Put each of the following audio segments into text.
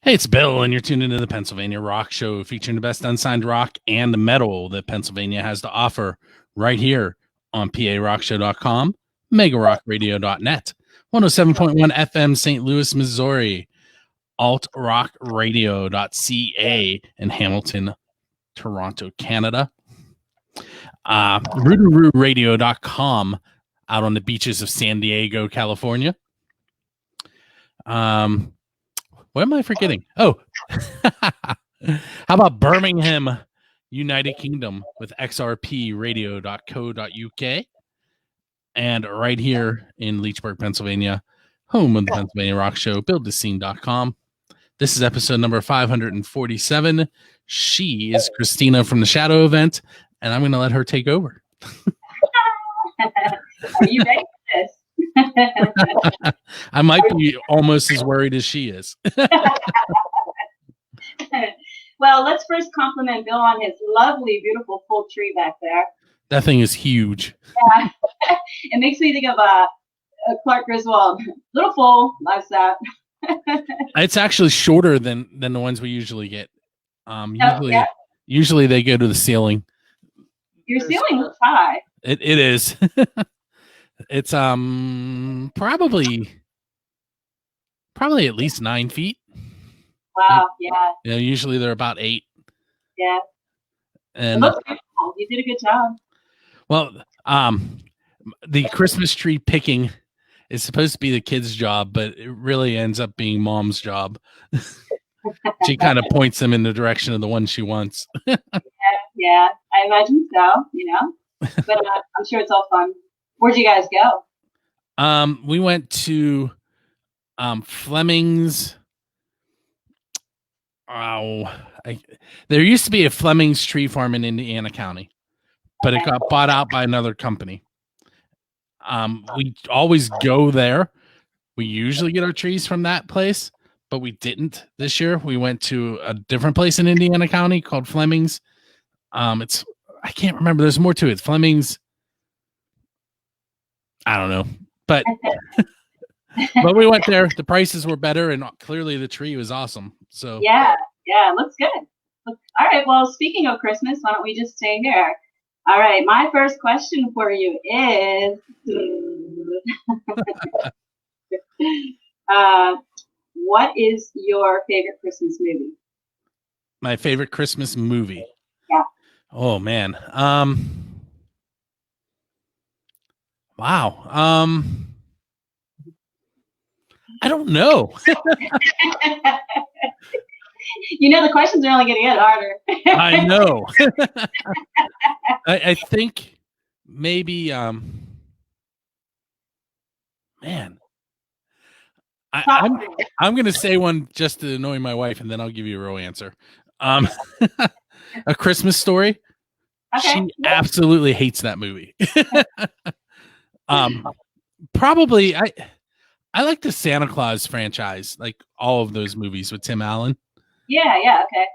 Hey, it's Bill, and you're tuned into the Pennsylvania Rock Show, featuring the best unsigned rock and the metal that Pennsylvania has to offer right here on PARockShow.com, MegaRockRadio.net, 107.1 FM St. Louis, Missouri, AltRockRadio.ca in Hamilton, Toronto, Canada, RootarooRadio.com out on the beaches of San Diego, California. What am I forgetting? Oh, how about Birmingham, United Kingdom with xrpradio.co.uk, and right here in Leechburg, Pennsylvania, home of the Pennsylvania Rock Show, buildthescene.com. This is episode number 547. She is Christina from the Shadow event, and I'm going to let her take over. Are you ready for this? I might be almost as worried as she is. Well, let's first compliment Bill on his lovely, beautiful full tree back there. That thing is huge. Yeah. It makes me think of Clark Griswold. Little full, life's that. It's actually shorter than the ones we usually get. Usually they go to the ceiling. Your ceiling looks high. It is. It's probably at least 9 feet. Wow, yeah. Usually they're about 8. Yeah. And it looks beautiful. You did a good job. Well, the Christmas tree picking is supposed to be the kid's job, but it really ends up being Mom's job. She kind of points them in the direction of the one she wants. Yeah, I imagine so, but I'm sure it's all fun. Where'd you guys go? We went to Fleming's. There used to be a Fleming's tree farm in Indiana County, but it got bought out by another company. We always go there. We usually get our trees from that place, but we didn't this year. We went to a different place in Indiana County called Fleming's. I can't remember. There's more to it. Fleming's. I don't know, but we went there. The prices were better, and clearly the tree was awesome. So yeah, it looks good. All right. Well, speaking of Christmas, why don't we just stay here? All right. My first question for you is, what is your favorite Christmas movie? My favorite Christmas movie. Yeah. Oh man. Wow. I don't know. The questions are only going to get harder. I know. I think maybe, man. I'm going to say one just to annoy my wife, and then I'll give you a real answer. A Christmas Story. Okay. She absolutely hates that movie. Probably I like the Santa Claus franchise, like all of those movies with Tim Allen. Yeah, okay.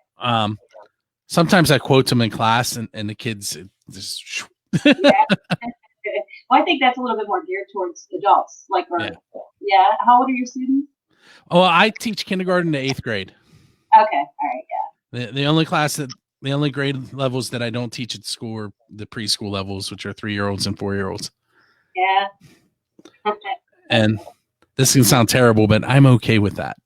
Sometimes I quote them in class, and the kids just. Yeah. Well, I think that's a little bit more geared towards adults. Yeah. How old are your students? Oh, I teach kindergarten to 8th grade. Okay, all right, yeah. The only grade levels that I don't teach at school are the preschool levels, which are 3-year-olds and 4-year-olds. Yeah. And this can sound terrible, but I'm okay with that.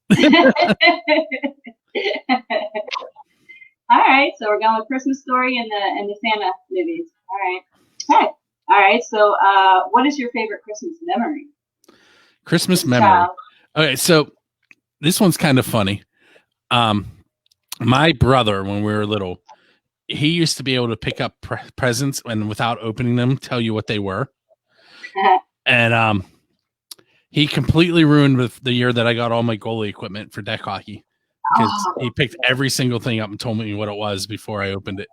All right, so we're going with Christmas Story and the Santa movies. All right. Okay. All right. So, what is your favorite Christmas memory? Christmas memory. Okay, so this one's kind of funny. My brother, when we were little, he used to be able to pick up presents and without opening them, tell you what they were. And he completely ruined with the year that I got all my goalie equipment for deck hockey, because he picked every single thing up and told me what it was before I opened it.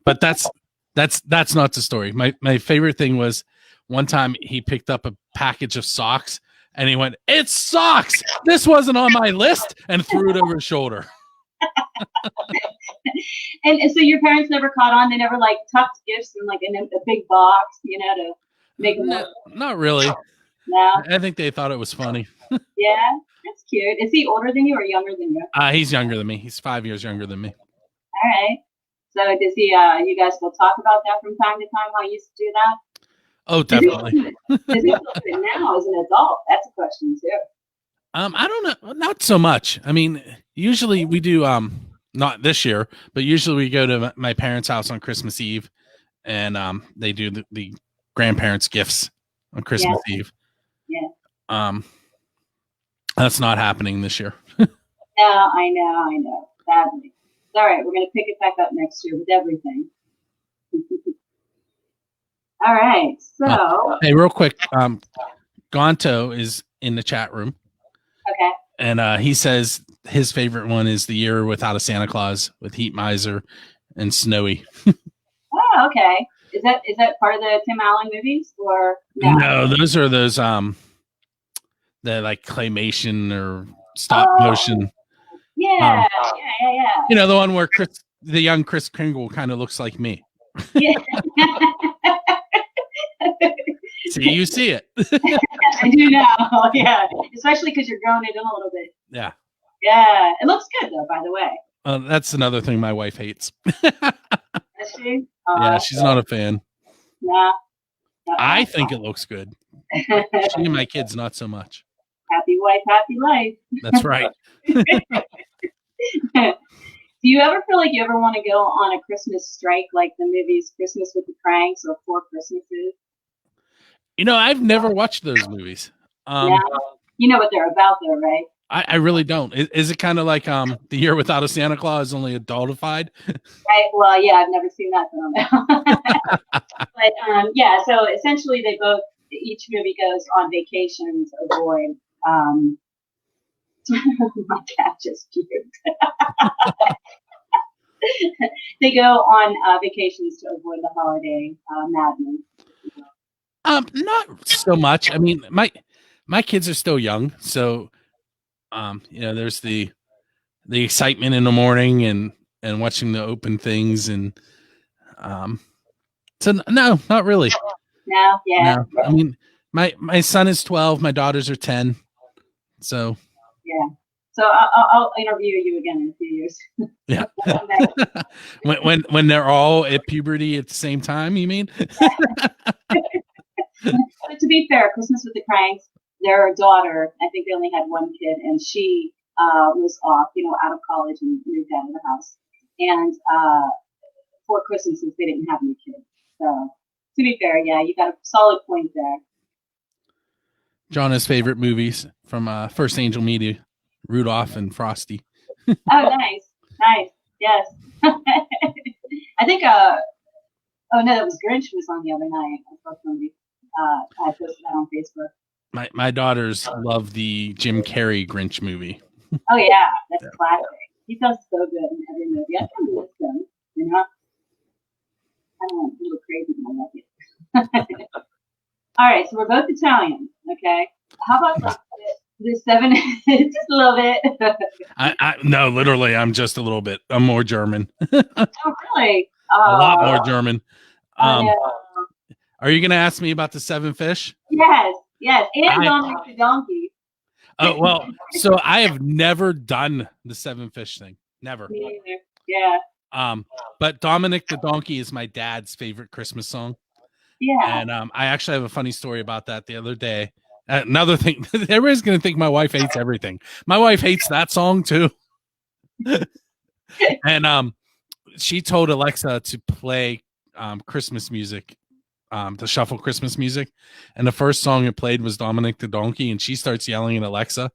But that's not the story. My favorite thing was one time he picked up a package of socks and he went, "It's socks! This wasn't on my list," and threw it over his shoulder. And so your parents never caught on? They never tucked gifts in a big box, to make them Not really. No. I think they thought it was funny. Yeah, that's cute. Is he older than you or younger than you? He's younger than me. He's 5 years younger than me. All right. So does he? You guys will talk about that from time to time? How you used to do that? Oh, definitely. Does he still do it now as an adult? That's a question too. I don't know, not so much. I mean, usually we do. Not this year, but usually we go to my parents' house on Christmas Eve, and they do the grandparents' gifts on Christmas Eve. Yeah. That's not happening this year. No, I know. Sadly. It's all right. We're going to pick it back up next year with everything. All right. So. Hey, real quick. Gonto is in the chat room. Okay. And he says his favorite one is The Year Without a Santa Claus with Heat Miser and Snowy. Oh, okay. Is that part of the Tim Allen movies or no? No, those are the like claymation or stop motion. Yeah, yeah. You know, the one where the young Kris Kringle kind of looks like me. Yeah. See, you see it. I do now. Yeah, especially because you're growing it in a little bit. Yeah. Yeah, it looks good though. By the way. That's another thing my wife hates. Is she? Yeah, she's not a fan. Nah. I think it looks good. She and my kids, not so much. Happy wife, happy life. That's right. Do you ever feel like you ever want to go on a Christmas strike like the movies Christmas with the Kranks or Four Christmases? You know, I've never watched those movies. Yeah. You know what they're about though, right? I really don't. Is it kind of like The Year Without a Santa Claus, only adultified? Right. Well, yeah, I've never seen that film. But yeah, so essentially each movie goes on vacation to avoid my cat just puked. They go on vacations to avoid the holiday madness. Not so much. I mean, my kids are still young, so you know, there's the excitement in the morning and watching the open things, and so no, not really. No, yeah. No. I mean, my son is 12, my daughters are 10, so yeah. So I'll interview you again in a few years. Yeah. when they're all at puberty at the same time, you mean? But to be fair, Christmas with the Cranks, their daughter, I think they only had one kid, and she was off, out of college and moved out of the house. And for Christmases, they didn't have any kids. So to be fair, yeah, you got a solid point there. Jonna's favorite movies from First Angel Media, Rudolph and Frosty. Oh, nice. Yes. I think, oh no, that was Grinch was on the other night. I saw somebody, I posted that on Facebook. My daughters love the Jim Carrey Grinch movie. Oh yeah, that's classic. He does so good in every movie. I kind of miss him, I don't know, a little crazy, but I like it. All right, so we're both Italian, okay? How about the 7, just a little bit? No, literally, I'm just a little bit. I'm more German. Oh, really? A lot more German. Yeah. Are you going to ask me about the 7 fish? Yes, and Dominick the donkey. Oh, well, so I have never done the 7 fish thing. Never. Me either. Yeah. But Dominick the donkey is my dad's favorite Christmas song. Yeah. And I actually have a funny story about that the other day. Another thing, everybody's going to think my wife hates everything. My wife hates that song too. And she told Alexa to play Christmas music, to shuffle Christmas music. And the first song it played was Dominick the donkey, and she starts yelling at Alexa.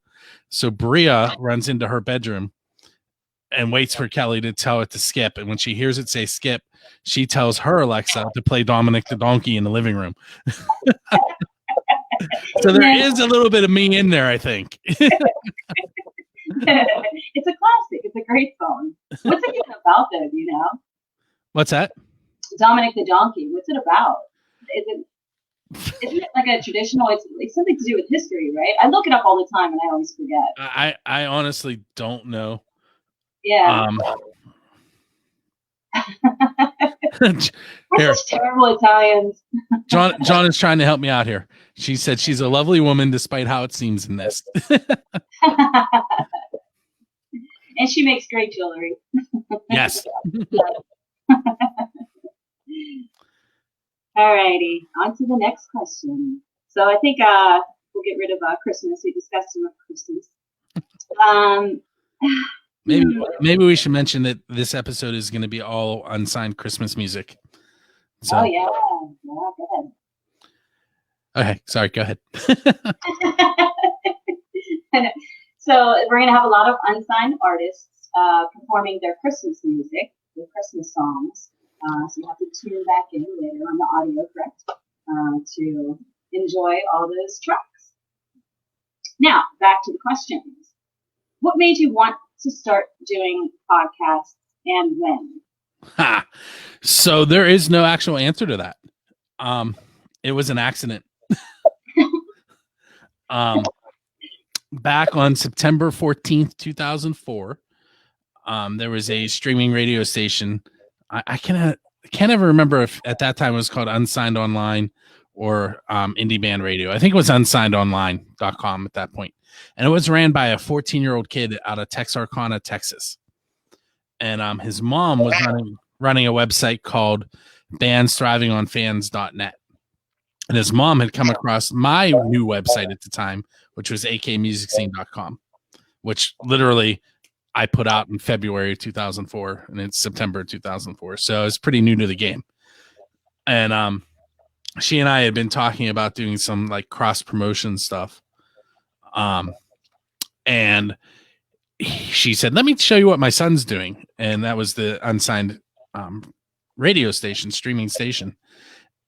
So Bria runs into her bedroom and waits for Kelly to tell it to skip. And when she hears it say skip, she tells her Alexa to play Dominick the donkey in the living room. So there is a little bit of me in there, I think. It's a classic. It's a great song. What's it even about, though? Do you know? What's that? Dominick the donkey. What's it about? Isn't it like a traditional? It's something to do with history, right? I look it up all the time, and I always forget. I honestly don't know. Yeah. We're such terrible Italians. John is trying to help me out here. She said she's a lovely woman despite how it seems in this. And she makes great jewelry. Yes. Alrighty, on to the next question. So I think we'll get rid of Christmas. We discussed enough Christmas. Maybe we should mention that this episode is going to be all unsigned Christmas music. So, oh yeah, go ahead. Okay, sorry, go ahead. So we're going to have a lot of unsigned artists performing their Christmas music, their Christmas songs. So you have to tune back in later on the audio, correct, to enjoy all those tracks. Now, back to the questions. What made you want to start doing podcasts and when? So there is no actual answer to that. It was an accident. Back on September 14th, 2004, there was a streaming radio station. I can't ever remember if at that time it was called Unsigned Online or Indie Band Radio. I think it was unsignedonline.com at that point. And it was ran by a 14-year-old kid out of Texarkana, Texas. And his mom was running a website called bandsthrivingOnFans.net. And his mom had come across my new website at the time, which was akmusicscene.com, which literally I put out in February 2004, and it's September 2004. So it's pretty new to the game. And she and I had been talking about doing some like cross promotion stuff. And she said, let me show you what my son's doing. And that was the unsigned radio station, streaming station.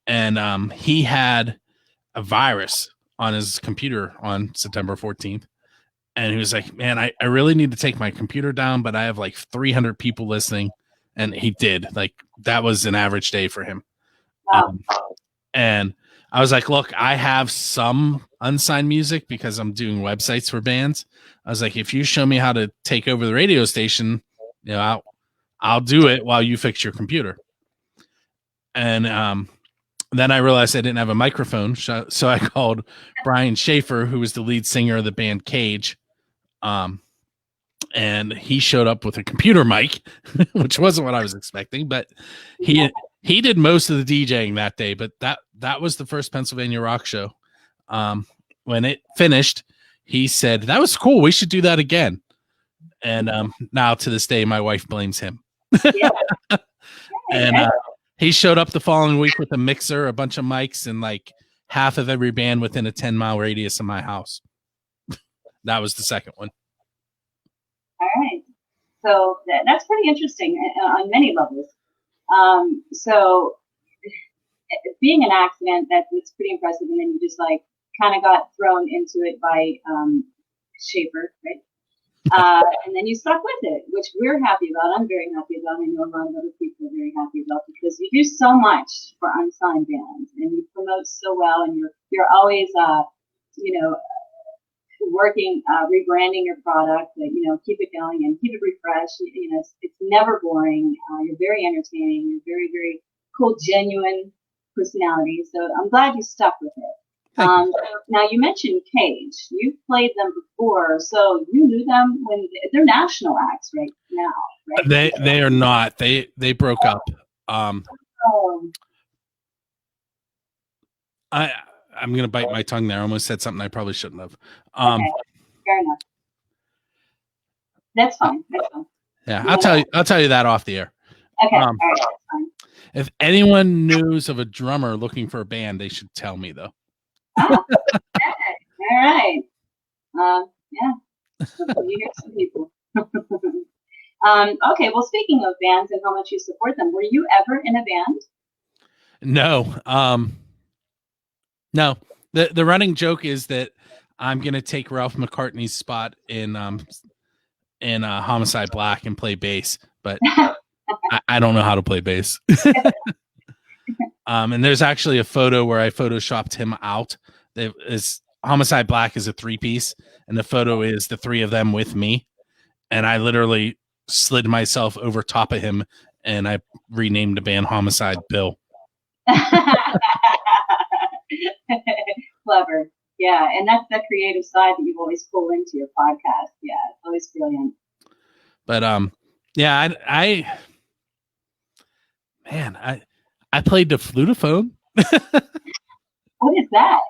And he had a virus on his computer on September 14th. And he was like, man, I really need to take my computer down, but I have like 300 people listening. And he did. Like, that was an average day for him. And I was like, look, I have some unsigned music because I'm doing websites for bands. I was like, if you show me how to take over the radio station, you know, I'll do it while you fix your computer. And then I realized I didn't have a microphone. So I called Brian Schaefer, who was the lead singer of the band Cage. And he showed up with a computer mic, which wasn't what I was expecting, but he did most of the DJing that day. But that was the first Pennsylvania rock show. When it finished, he said, that was cool. We should do that again. And now to this day, my wife blames him. And he showed up the following week with a mixer, a bunch of mics, and like half of every band within a 10-mile radius of my house. That was the second one. All right. So that's pretty interesting on many levels. So being an accident, that's pretty impressive. And then you just like kind of got thrown into it by Schaefer, right? And then you stuck with it, which we're happy about. I'm very happy about. I know a lot of other people are very happy about, because you do so much for unsigned bands and you promote so well, and you're always working, rebranding your product, keep it going and keep it refreshed. It's never boring. You're very entertaining. You're very, very cool, genuine personality. So I'm glad you stuck with it. Now you mentioned Cage. You've played them before, so you knew them when they're national acts right now, right? They are not. They broke up. I'm gonna bite my tongue there. I almost said something I probably shouldn't have. Okay. Fair enough. That's fine. Yeah, I'll tell you that off the air. Okay. All right, that's fine. If anyone knows of a drummer looking for a band, they should tell me though. Okay. All right. Yeah. You hear some people. Okay. Well, speaking of bands and how much you support them, were you ever in a band? No. No. The running joke is that I'm gonna take Ralph McCartney's spot in Homicide Black and play bass, but I don't know how to play bass. And there's actually a photo where I photoshopped him out. Homicide Black is a 3-piece, and the photo is the three of them with me. And I literally slid myself over top of him and I renamed the band Homicide Bill. Clever. Yeah, and that's the creative side that you always pull into your podcast. Yeah, it's always brilliant. But yeah, I played the flutophone. What is that?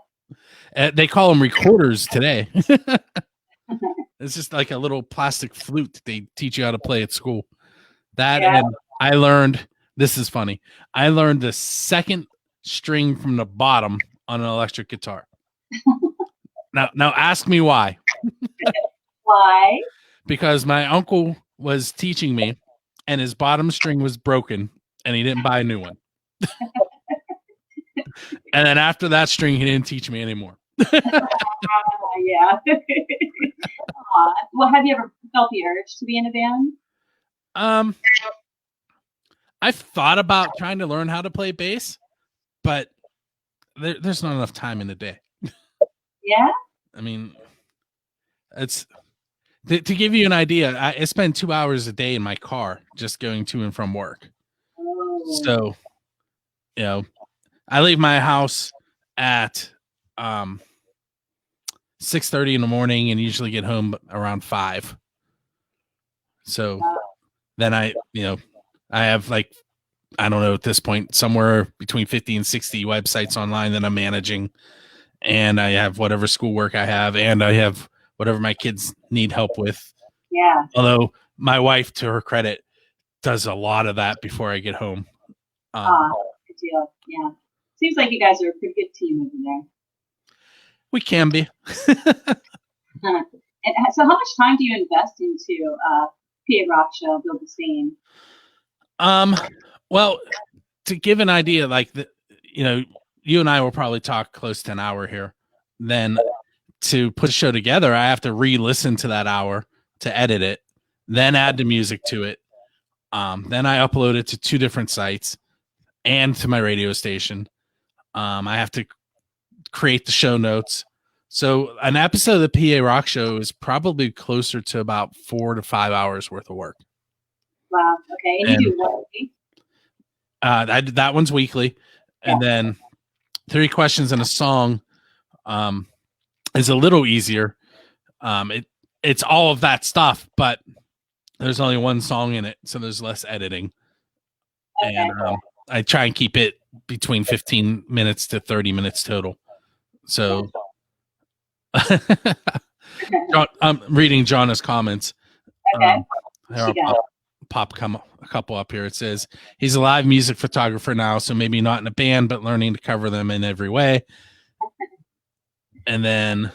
They call them recorders today. It's just like a little plastic flute that they teach you how to play at school. And I learned, this is funny, I learned the second string from the bottom on an electric guitar. Now ask me why. Why? Because my uncle was teaching me and his bottom string was broken and he didn't buy a new one. And then after that string, he didn't teach me anymore. Yeah. Well, have you ever felt the urge to be in a band? I've thought about trying to learn how to play bass, but there's not enough time in the day. Yeah. I mean, it's to give you an idea. I spend 2 hours a day in my car just going to and from work. Oh. So, you know, I leave my house at 6:30 in the morning and usually get home around 5. So then I have like, I don't know at this point, somewhere between 50 and 60 websites online that I'm managing. And I have whatever schoolwork I have, and I have whatever my kids need help with. Yeah. Although my wife, to her credit, does a lot of that before I get home. Good deal. Yeah. Seems like you guys are a pretty good team over there. We can be. And so how much time do you invest into PA Rock Show, Build the Scene? Well, to give an idea, like you and I will probably talk close to an hour here. Then to put a show together, I have to re-listen to that hour to edit it, then add the music to it. Then I upload it to 2 different sites and to my radio station. I have to create the show notes. So an episode of the PA Rock Show is probably closer to about 4 to 5 hours worth of work. Wow. Okay. And you do what week? That one's weekly. Yeah. And then 3 questions and a song is a little easier. It's all of that stuff, but there's only 1 song in it, so there's less editing. Okay. And I try and keep it between 15 minutes to 30 minutes total. So I'm reading Jonna's comments. Okay. I'll pop a couple up here. It says he's a live music photographer now, so maybe not in a band, but learning to cover them in every way. And then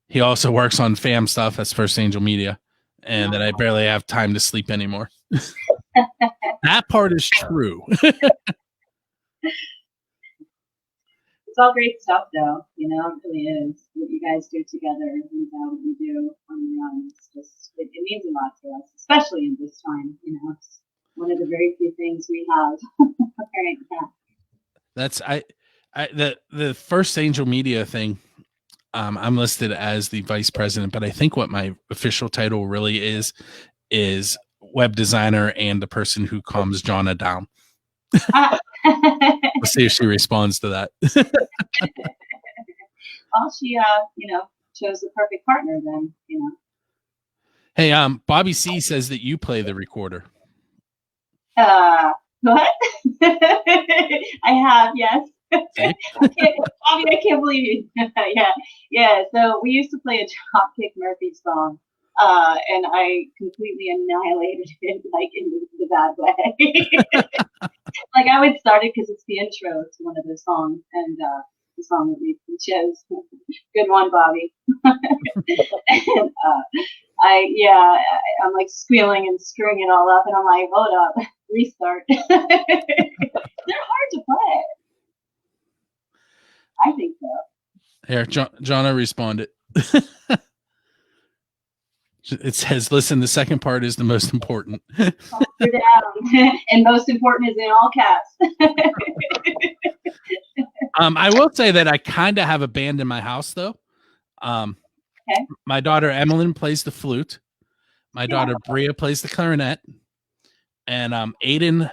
he also works on fam stuff as First Angel Media, and that I barely have time to sleep anymore. That part is true. It's all great stuff, though. You know, it really is. What you guys do together and what you do on your own, it's just, it means a lot to us, especially in this time. You know, it's one of the very few things we have right now. That's the First Angel Media thing. I'm listed as the vice president, but I think what my official title really is web designer and the person who calms Jonna down. Let's see if she responds to that. Well, she, chose the perfect partner then, Hey, Bobby C says that you play the recorder. What? I have, yes. Bobby, I can't believe it. Yeah. So we used to play a Dropkick Murphy song, and I completely annihilated it, like in the bad way. Like I would start it because it's the intro to one of the songs, and the song that we chose. Good one, Bobby. And I'm like squealing and screwing it all up, and I'm like, hold up, restart. They're hard to play. I think so. Here, Jonna responded. It says, listen, the second part is the most important. You're down. And most important is in all caps. I will say that I kind of have a band in my house, though. Okay. My daughter, Emmeline, plays the flute. My daughter, Bria, plays the clarinet. And Aiden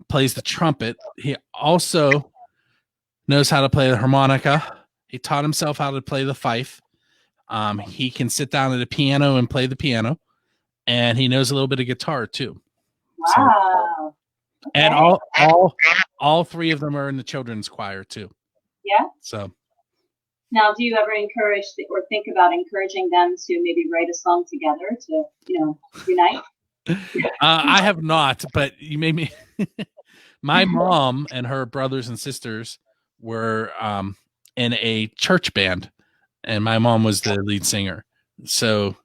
plays the trumpet. He also knows how to play the harmonica. He taught himself how to play the fife. He can sit down at a piano and play the piano, and he knows a little bit of guitar too. Wow. So, and all three of them are in the children's choir too. Yeah. So now, do you ever encourage or think about encouraging them to maybe write a song together to, unite? I have not, but you made me. My mom and her brothers and sisters were in a church band, and my mom was the lead singer. So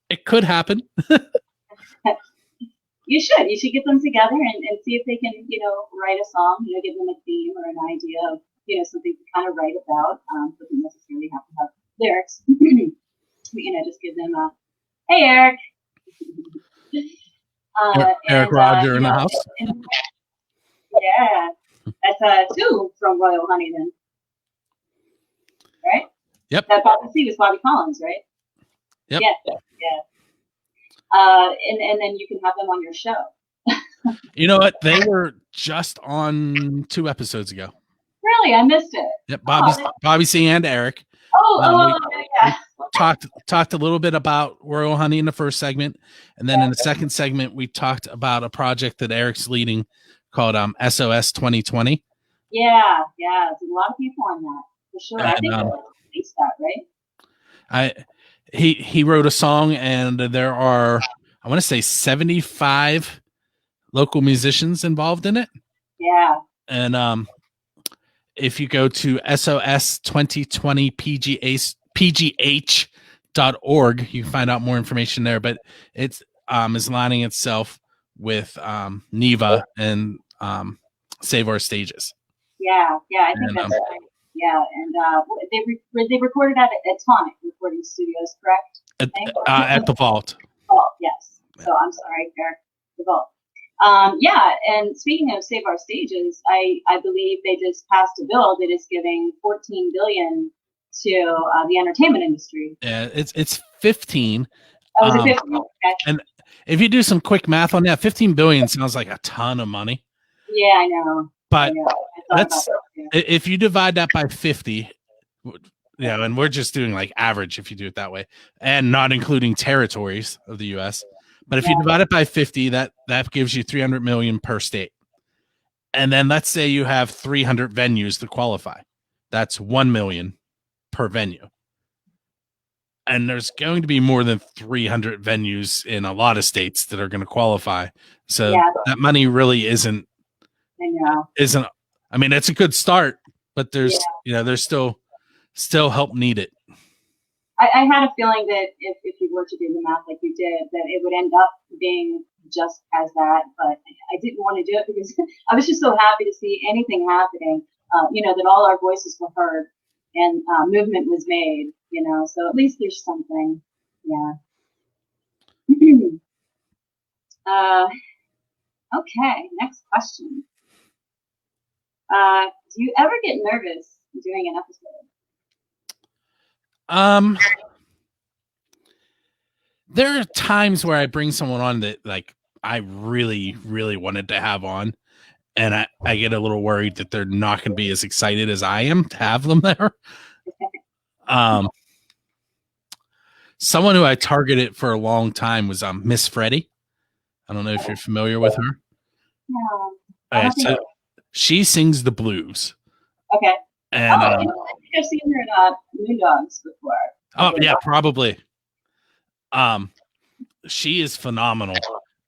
it could happen. You should get them together and see if they can, write a song, give them a theme or an idea of, something to kind of write about. Doesn't necessarily have to have lyrics. Just give them a, hey, Eric. Eric Roger in the house. Yeah. That's two from Royal Honey then. Right? Yep. That Bobby C was Bobby Collins, right? Yep. Yeah. And then you can have them on your show. You know what? They were just on 2 episodes ago. Really? I missed it. Yep. Bobby C and Eric. Yeah. We talked a little bit about Royal Honey in the first segment, and then in the second segment we talked about a project that Eric's leading called SOS 2020. Yeah. There's a lot of people on that for sure. And, I think released that, right? He wrote a song, and there are, I want to say, 75 local musicians involved in it. Yeah. And if you go to SOS 2020 pgh.org, you can find out more information there. But it's is lining itself with Neva and Save Our Stages. Yeah, I think that's right. Yeah, and they recorded at Tonic Recording Studios, correct? At the Vault. Vault, yes. So I'm sorry, Eric, the Vault. And speaking of Save Our Stages, I believe they just passed a bill that is giving $14 billion to the entertainment industry. Yeah, it's 15. Oh, is it 15? Okay. And if you do some quick math on that, 15 billion sounds like a ton of money. Yeah, I know. But if you divide that by 50, and we're just doing like average if you do it that way, and not including territories of the U.S. But if you divide it by 50, that gives you 300 million per state. And then let's say you have 300 venues to qualify. That's 1 million per venue. And there's going to be more than 300 venues in a lot of states that are going to qualify. So that money really isn't. I mean, it's a good start, but there's there's still help needed. I had a feeling that if you were to do the math like you did, that it would end up being just as that. But I didn't want to do it because I was just so happy to see anything happening. That all our voices were heard and movement was made. So at least there's something. Yeah. Okay. Next question. Do you ever get nervous doing an episode? There are times where I bring someone on that like I really, really wanted to have on, and I get a little worried that they're not going to be as excited as I am to have them there. Someone who I targeted for a long time was Miss Freddie. I don't know if you're familiar with her. No. So she sings the blues. Okay. And I think I've seen her in Moondogs before. Oh yeah, probably. She is phenomenal,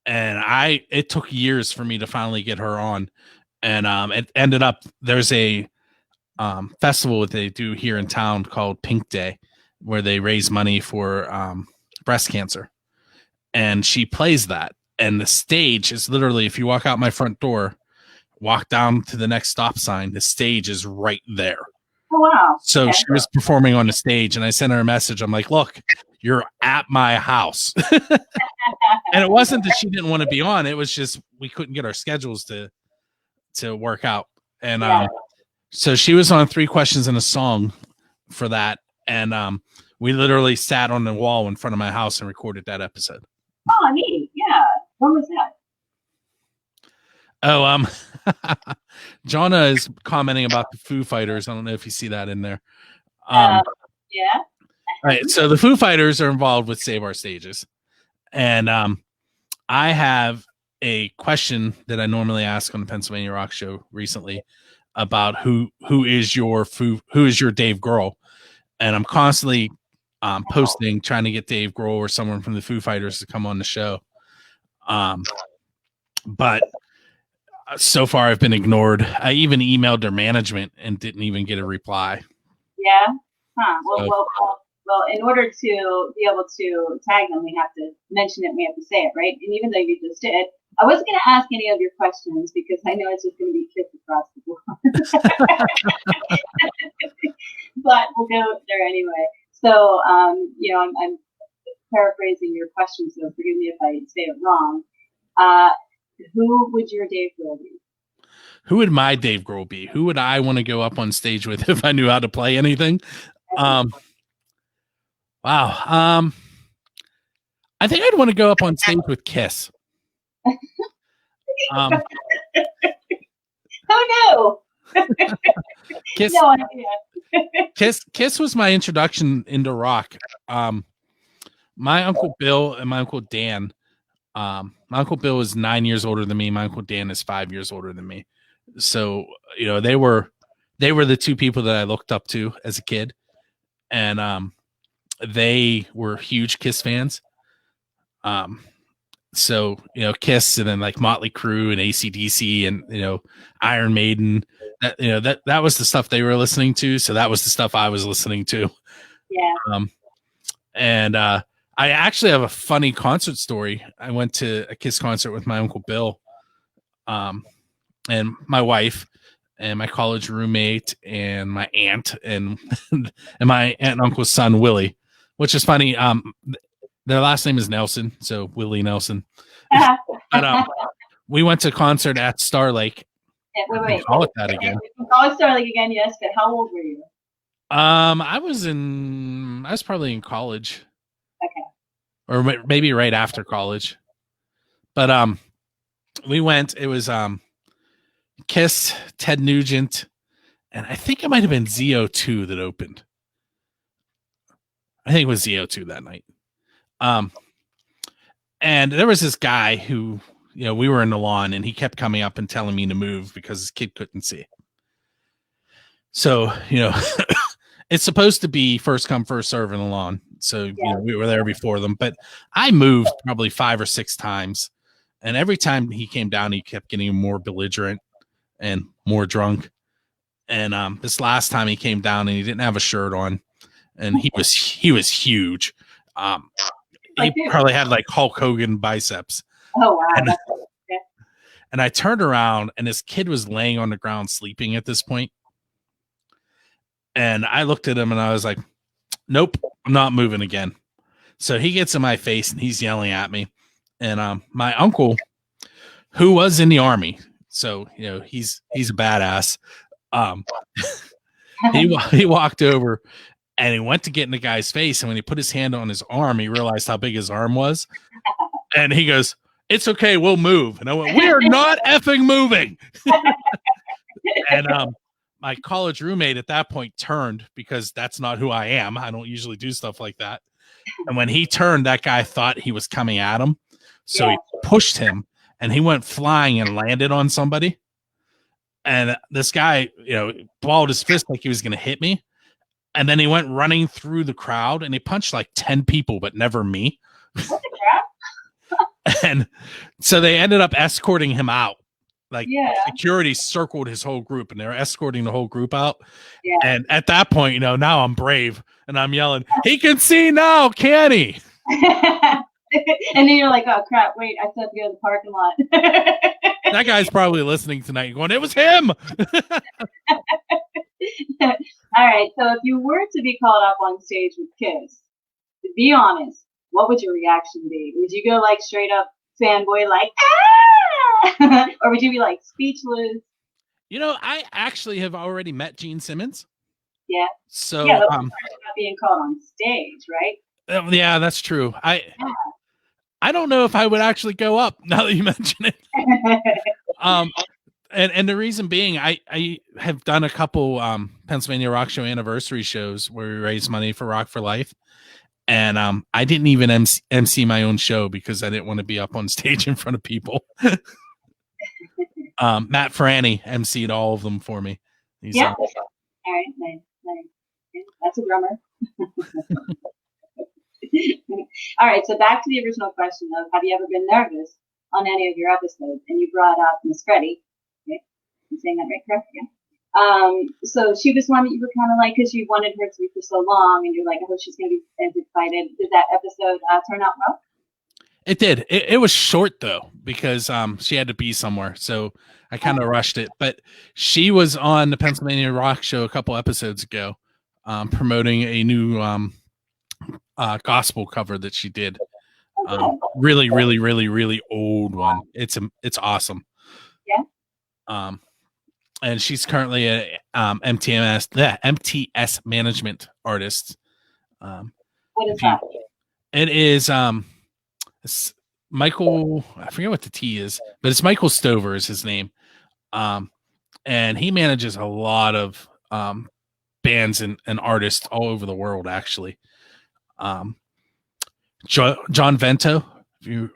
and it took years for me to finally get her on, and it ended up there's a festival that they do here in town called Pink Day, where they raise money for breast cancer, and she plays that, and the stage is literally, if you walk out my front door, walk down to the next stop sign, the stage is right there. Oh wow. So she was performing on the stage, and I sent her a message. I'm like, look, you're at my house. And it wasn't that she didn't want to be on, it was just we couldn't get our schedules to work out. And so she was on 3 Questions and a Song for that, and we literally sat on the wall in front of my house and recorded that episode. Oh, neat. Yeah. When was that? Oh, Jonna is commenting about the Foo Fighters. I don't know if you see that in there. Yeah. Right. So the Foo Fighters are involved with Save Our Stages. And I have a question that I normally ask on the Pennsylvania Rock Show recently about who is your Dave Grohl. And I'm constantly posting, trying to get Dave Grohl or someone from the Foo Fighters to come on the show. But so far I've been ignored. I even emailed their management and didn't even get a reply. Yeah. Huh. Well, in order to be able to tag them, we have to mention it. We have to say it, right? And even though you just did, I wasn't going to ask any of your questions because I know it's just going to be kicked across the board. But we'll go there anyway. So, I'm paraphrasing your question, so forgive me if I say it wrong. Who would your Dave Grohl be? Who would my Dave Grohl be? Who would I want to go up on stage with if I knew how to play anything? Wow. I think I'd want to go up on stage with Kiss. Oh no! Kiss. No idea. Kiss was my introduction into rock. My Uncle Bill and my Uncle Dan. My Uncle Bill is 9 years older than me. My Uncle Dan is 5 years older than me. So, they were the two people that I looked up to as a kid. And they were huge Kiss fans. So, Kiss, and then like Motley Crue and AC/DC and, Iron Maiden, that was the stuff they were listening to. So that was the stuff I was listening to. Yeah. And I actually have a funny concert story. I went to a Kiss concert with my Uncle Bill, and my wife and my college roommate and my aunt and my aunt and uncle's son, Willie, which is funny. Their last name is Nelson, so Willie Nelson. But we went to a concert at Star Lake. Wait. Call it that again. Call it Star Lake again, yes. But how old were you? I was probably in college. Okay. Or maybe right after college. But we went. It was Kiss, Ted Nugent, and I think it might have been ZO2 that opened. I think it was ZO2 that night. And there was this guy who, we were in the lawn and he kept coming up and telling me to move because his kid couldn't see. So, it's supposed to be first come, first serve in the lawn. So, we were there before them, but I moved probably 5 or 6 times. And every time he came down, he kept getting more belligerent and more drunk. And this last time he came down and he didn't have a shirt on, and he was huge. He probably had like Hulk Hogan biceps. Oh wow! And I turned around and this kid was laying on the ground sleeping at this point. And I looked at him and I was like, "Nope, I'm not moving again." So he gets in my face and he's yelling at me. And my uncle, who was in the Army, so he's a badass. He walked over and he went to get in the guy's face, and when he put his hand on his arm, he realized how big his arm was, and he goes, "It's okay, we'll move." And I went, "We are not effing moving." And my college roommate at that point turned, because that's not who I am. I don't usually do stuff like that. And when he turned, that guy thought he was coming at him, so he pushed him, and he went flying and landed on somebody. And this guy, balled his fist like he was going to hit me. And then he went running through the crowd and he punched like 10 people, but never me. What the crap? And so they ended up escorting him out. Like security circled his whole group and they were escorting the whole group out. Yeah. And at that point, now I'm brave and I'm yelling, "He can see now, can he?" And then you're like, "Oh crap, wait, I still have to go to the parking lot." That guy's probably listening tonight going, "It was him." All right, so if you were to be called up on stage with Kiss, to be honest, what would your reaction be? Would you go like straight up fanboy, like ah, or would you be like speechless? I actually have already met Gene Simmons. Yeah. So not being called on stage, right? Yeah, that's true. I I don't know if I would actually go up now that you mention it. And the reason being, I have done a couple Pennsylvania Rock Show anniversary shows where we raise money for Rock for Life, and I didn't even MC my own show because I didn't want to be up on stage in front of people. Matt Franny MC'd all of them for me. All right, nice. That's a drummer. All right, so back to the original question of have you ever been nervous on any of your episodes? And you brought up Miss Freddie. Okay, I'm saying that right, correct? Yeah. So she was one that you were kind of like, because you wanted her to be for so long, and you're like, oh, she's going to be as excited. Did that episode turn out well? It did. It was short though because she had to be somewhere, so I kind of rushed it. But she was on the Pennsylvania Rock Show a couple episodes ago, promoting a new gospel cover that she did. Really old one. It's awesome. Yeah. And she's currently a MTS management artist. What is that? It is it's Michael. I forget what the T is, but it's Michael Stover is his name. And he manages a lot of bands and artists all over the world. Actually, John Vento.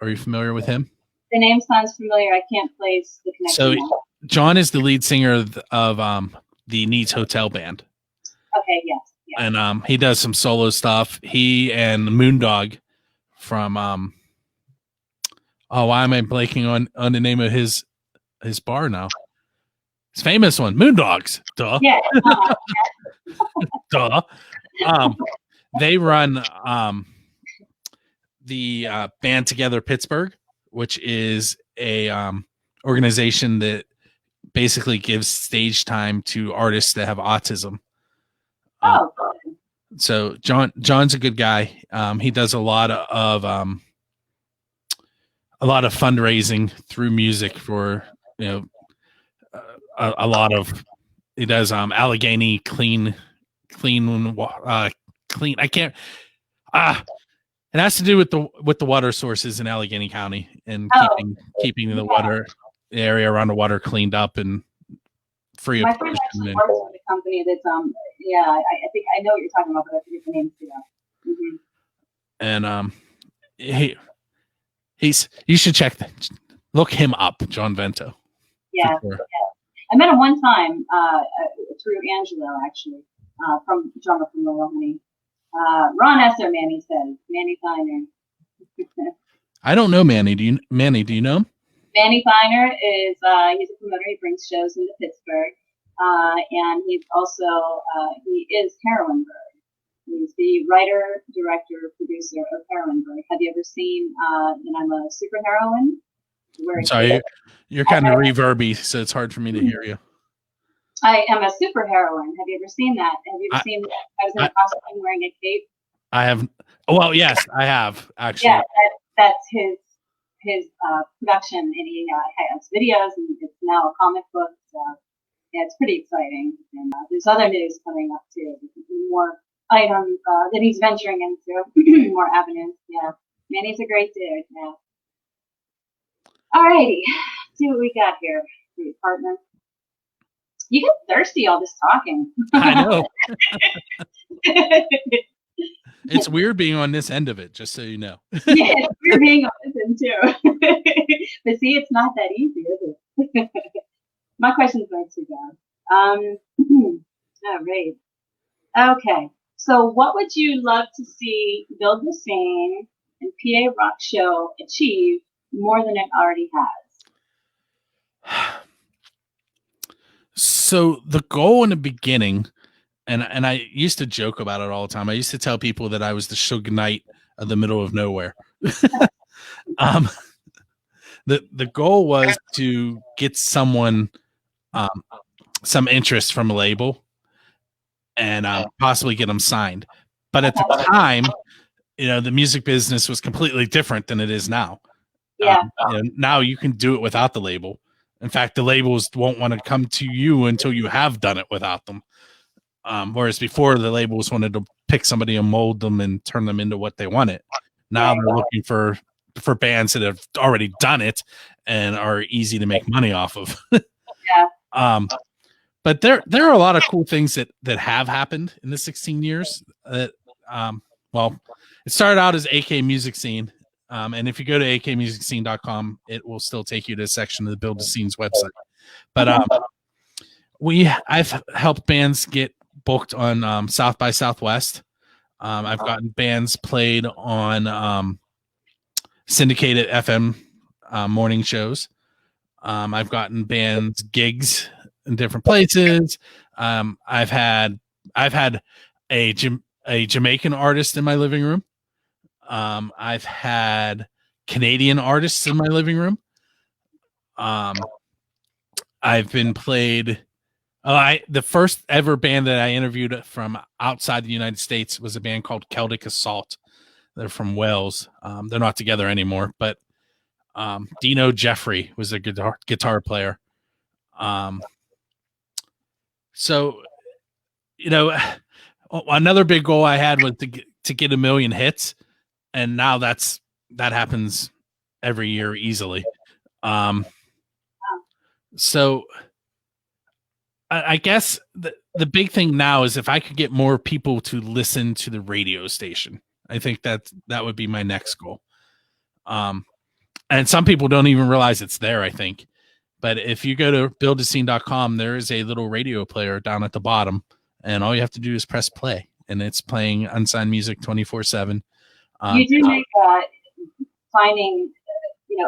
Are you familiar with him? The name sounds familiar. I can't place the connection. So John is the lead singer of the Needs Hotel band. Okay, yes. And he does some solo stuff. He and Moondog from why am I blanking on the name of his bar now? His famous one, Moondogs. Duh. Yeah. Duh. They run the Band Together Pittsburgh, which is a organization that basically gives stage time to artists that have autism. So John's a good guy. He does a lot of fundraising through music for a lot of. He does Allegheny clean. I can't. It has to do with the water sources in Allegheny County and keeping the water area around the water cleaned up and free of. My friend actually works with a company that's I think I know what you're talking about, but I forget the name too. And you should look him up, John Vento. Yeah, sure. I met him one time through Angelo, actually, from drummer from Little Honey. Ron Esser, Manny says. Manny Finer. I don't know Manny. Do you know him? Manny Finer is he's a promoter. He brings shows into Pittsburgh, and he's also he is Heroinberg. He's the writer, director, producer of Heroinberg. Have you ever seen and I'm a Superheroine? Sorry, you're kind of reverby, so it's hard for me to hear you. I am a superheroine. Have you ever seen that? Have you ever seen that? I was in a costume wearing a cape. I have. Well, yes, I have actually. Yeah, that's his production, and he has videos, and it's now a comic book. So yeah, it's pretty exciting. And there's other news coming up too. More items that he's venturing into, more avenues. Yeah, man, he's a great dude. Yeah. Alrighty, see what we got here for your partner. You get thirsty all this talking. I know. It's weird being on this end of it, just so you know. Yeah, it's weird being on this end too. But see, it's not that easy, is it? My question's going to go. All right. Okay. So what would you love to see Bill Hussein and PA Rock Show achieve more than it already has? So the goal in the beginning, and I used to joke about it all the time. I used to tell people that I was the Suge Knight of the middle of nowhere. The goal was to get someone some interest from a label and possibly get them signed. But at the time, the music business was completely different than it is now. Yeah. Now you can do it without the label. In fact, the labels won't want to come to you until you have done it without them. Whereas before, the labels wanted to pick somebody and mold them and turn them into what they wanted. Now they're looking for for bands that have already done it and are easy to make money off of. Yeah. But there are a lot of cool things that have happened in the 16 years. Well, it started out as AK Music Scene. And if you go to akmusicscene.com, it will still take you to a section of the Build the Scenes website. But I've helped bands get booked on South by Southwest. I've gotten bands played on syndicated FM morning shows. I've gotten bands gigs in different places. I've had a Jamaican artist in my living room. I've had Canadian artists in my living room. I've been played. The first ever band that I interviewed from outside the United States was a band called Celtic Assault. They're from Wales. They're not together anymore, but Dino Jeffrey was a guitar player. So, another big goal I had was to get 1 million hits, and now that happens every year easily. So I guess the big thing now is if I could get more people to listen to the radio station. I think that would be my next goal. And some people don't even realize it's there, I think. But if you go to buildascene.com, there is a little radio player down at the bottom, and all you have to do is press play, and it's playing unsigned music 24/7. You do make finding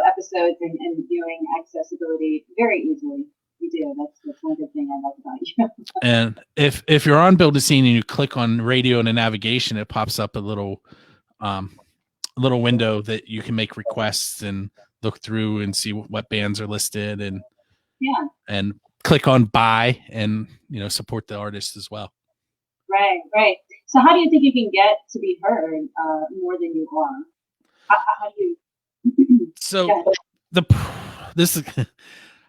episodes and viewing accessibility very easily. You do. That's one good thing I love about you. And if you're on Build a Scene and you click on radio and the navigation, it pops up a little window that you can make requests and look through and see what bands are listed and click on buy and support the artist as well. Right. So how do you think you can get to be heard more than you are? How do you? So this is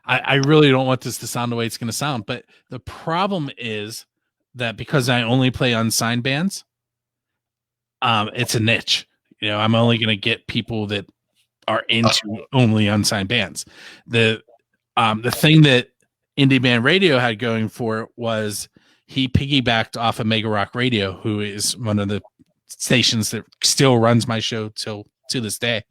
I really don't want this to sound the way it's going to sound, but the problem is that because I only play unsigned bands, it's a niche. I'm only going to get people that are into only unsigned bands. The thing that Indie Band Radio had going for it was he piggybacked off of Mega Rock Radio, who is one of the stations that still runs my show to this day.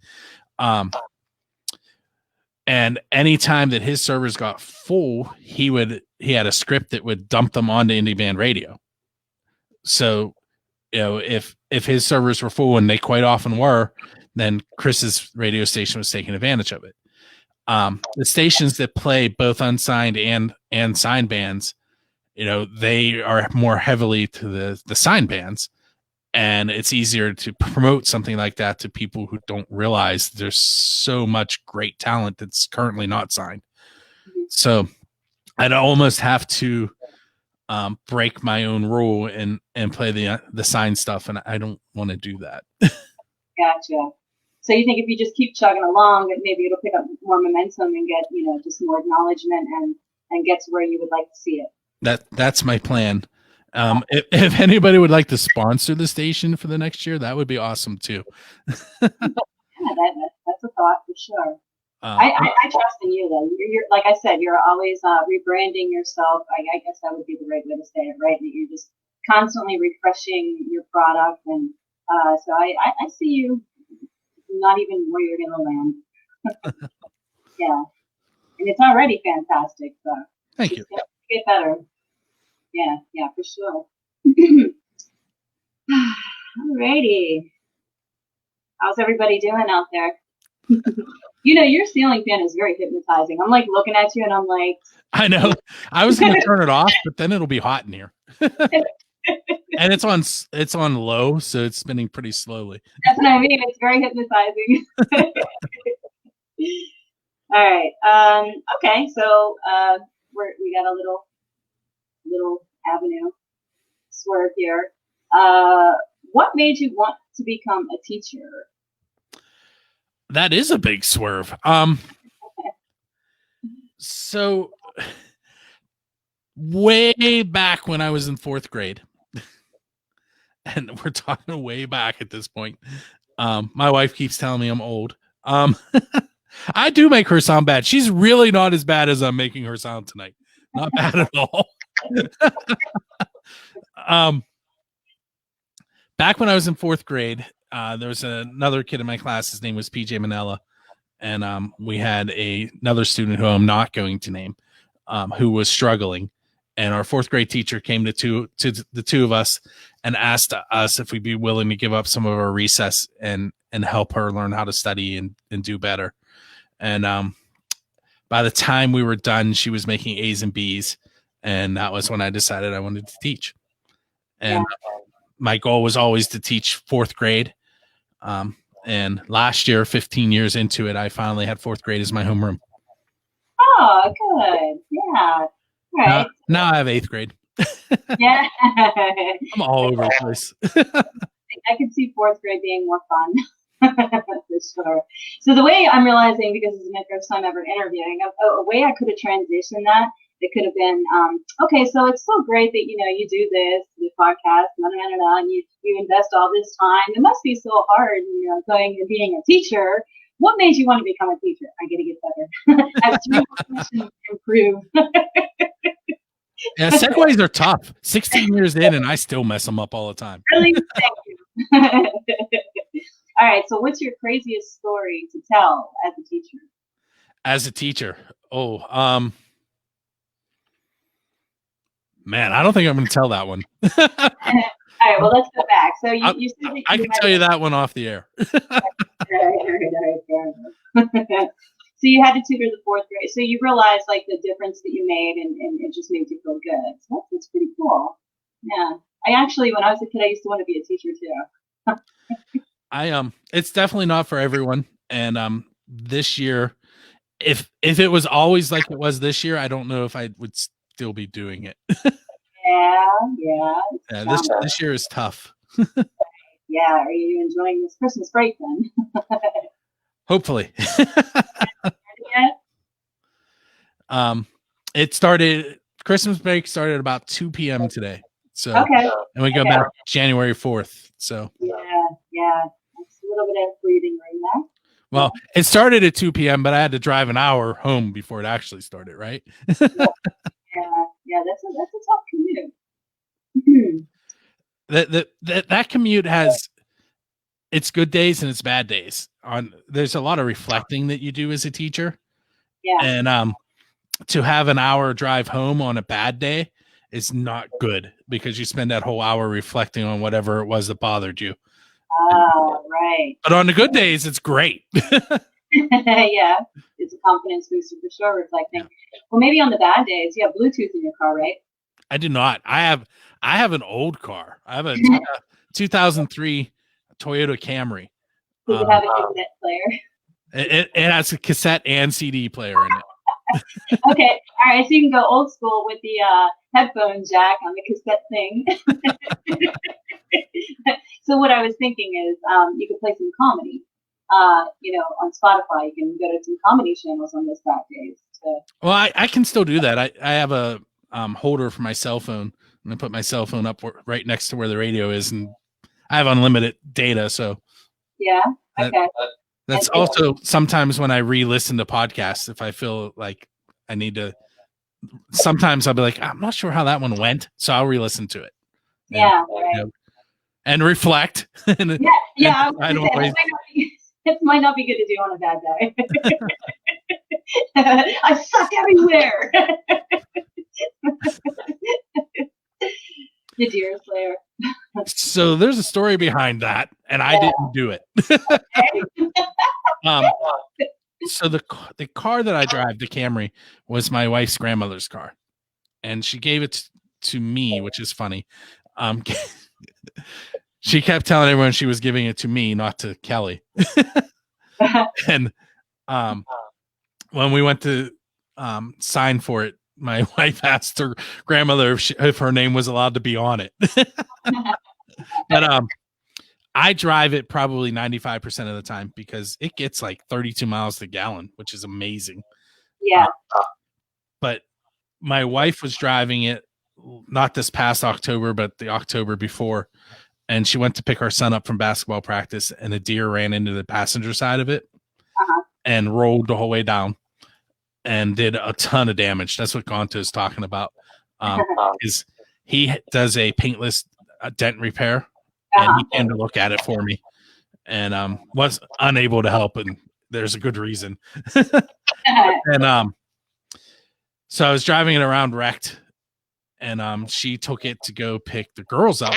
And anytime that his servers got full, he had a script that would dump them onto Indie Band Radio. So, if his servers were full, and they quite often were, then Chris's radio station was taking advantage of it. The stations that play both unsigned and signed bands, they are more heavily to the signed bands, and it's easier to promote something like that to people who don't realize there's so much great talent that's currently not signed. So I'd almost have to break my own rule and play the signed stuff, and I don't want to do that. Gotcha. So you think if you just keep chugging along, that maybe it'll pick up more momentum and get just more acknowledgement and get to where you would like to see it. That's my plan. If anybody would like to sponsor the station for the next year, that would be awesome too. Yeah, that's a thought for sure. I trust in you though. You're like I said, you're always rebranding yourself. I guess that would be the right way to say it, right? That you're just constantly refreshing your product, and so I see you not even where you're gonna land. Yeah, and it's already fantastic. So thank you. Get better. Yeah, for sure. Alrighty. How's everybody doing out there? Your ceiling fan is very hypnotizing. I'm like looking at you and I'm like, I know. I was going to turn it off, but then it'll be hot in here. And it's on low, so it's spinning pretty slowly. That's what I mean. It's very hypnotizing. All right. Okay. So we got a little avenue swerve here. What made you want to become a teacher? That is a big swerve. So way back when I was in 4th grade, and we're talking way back at this point. My wife keeps telling me I'm old. Um, I do make her sound bad. She's really not as bad as I'm making her sound tonight. Not bad at all. Back when I was in 4th grade, there was another kid in my class. His name was PJ Manella. And we had another student who I'm not going to name, who was struggling. And our 4th grade teacher came to the two of us and asked us if we'd be willing to give up some of our recess and help her learn how to study and do better. And by the time we were done, she was making A's and B's. And that was when I decided I wanted to teach. And my goal was always to teach 4th grade. And last year, 15 years into it, I finally had 4th grade as my homeroom. Oh, good. Yeah. All right. Now I have 8th grade. Yeah. I'm all over the place. I could see 4th grade being more fun. For sure. So the way I'm realizing, because this is my first time ever interviewing, a way I could have transitioned that, it could have been, okay, so it's so great that, you do this podcast, and you invest all this time. It must be so hard, going and being a teacher. What made you want to become a teacher? I got to get better. I have 3 questions to improve. Yeah, segues are tough. 16 years in, and I still mess them up all the time. Really? Thank you. All right, so what's your craziest story to tell as a teacher? As a teacher? Man, I don't think I'm going to tell that one. All right, well, let's go back. So you said that I can tell you that one off the air. So you had to tutor the 4th grade. So you realized like the difference that you made, and it just made you feel good. So that's pretty cool. Yeah. I actually, when I was a kid, I used to want to be a teacher too. It's definitely not for everyone. And this year, if it was always like it was this year, I don't know if I would still be doing it. Yeah. This year is tough. Yeah. Are you enjoying this Christmas break then? Hopefully. Christmas break started about 2 p.m. today. So okay. And we go back January 4th. So yeah. That's a little bit of breathing right now. Well, it started at 2 p.m., but I had to drive an hour home before it actually started, right? Yeah, that's a tough commute. That commute has its good days and its bad days. There's a lot of reflecting that you do as a teacher. Yeah. And to have an hour drive home on a bad day is not good, because you spend that whole hour reflecting on whatever it was that bothered you. Oh, right. But on the good days, it's great. Yeah, it's a confidence booster for sure, reflecting. Yeah. Well, maybe on the bad days, you have Bluetooth in your car, right? I do not. I have an old car. I have a 2003 Toyota Camry. Does it have a cassette player? It has a cassette and CD player in it. Okay, all right. So you can go old school with the headphone jack on the cassette thing. So what I was thinking is, you could play some comedy. On Spotify, you can go to some comedy channels on those bad days. So. Well, I can still do that. I have a holder for my cell phone, and I put my cell phone up right next to where the radio is, and I have unlimited data. So yeah, okay. That's also sometimes when I re-listen to podcasts, if I feel like I need to. Sometimes I'll be like, I'm not sure how that one went, so I'll re-listen to it. Right. And reflect. And it might not be good to do on a bad day. I suck everywhere. The Deer Slayer. So there's a story behind that, and I didn't do it. So the car that I drive, the Camry, was my wife's grandmother's car, and she gave it to me, which is funny. She kept telling everyone she was giving it to me, not to Kelly. And when we went to sign for it, my wife asked her grandmother if her name was allowed to be on it. But I drive it probably 95% of the time, because it gets like 32 miles to the gallon, which is amazing. Yeah. But my wife was driving it, not this past October, but the October before. And she went to pick our son up from basketball practice, and a deer ran into the passenger side of it. and rolled the whole way down and did a ton of damage. That's what Gonto is talking about. Is he does a paintless dent repair, and he came to look at it for me, and was unable to help, and there's a good reason. And so I was driving it around wrecked, and she took it to go pick the girls up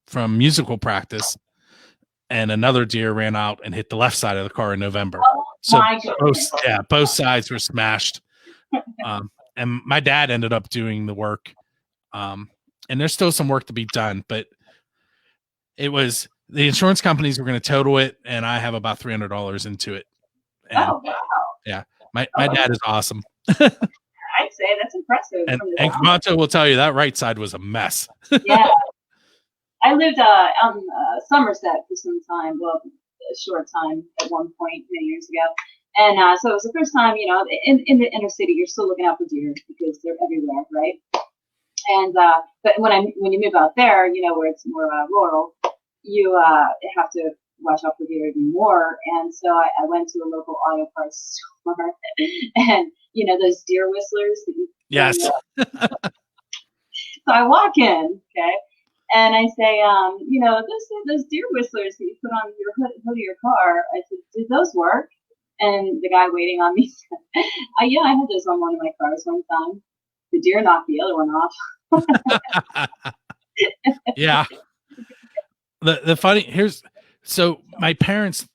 from musical practice, and another deer ran out and hit the left side of the car in November. So both sides were smashed. And my dad ended up doing the work. And there's still some work to be done, but it was the insurance companies were going to total it, and I have about $300 into it. And, yeah, my dad is awesome. I'd say that's impressive. And Gonto will tell you that right side was a mess. Yeah. I lived out in Somerset for some time, well, a short time at one point many years ago. And so it was the first time, you know, in the inner city, you're still looking out for deer because they're everywhere, right? And but when you move out there, you know, where it's more rural, you have to watch out for deer even more. And so I went to a local auto parts store, and you know those deer whistlers that you So I walk in, okay, and I say, you know, those deer whistlers that you put on your hood of your car. I said, did those work? And the guy waiting on me said, yeah, I had those on one of my cars one time. The deer knocked the other one off. Yeah. The funny so my parents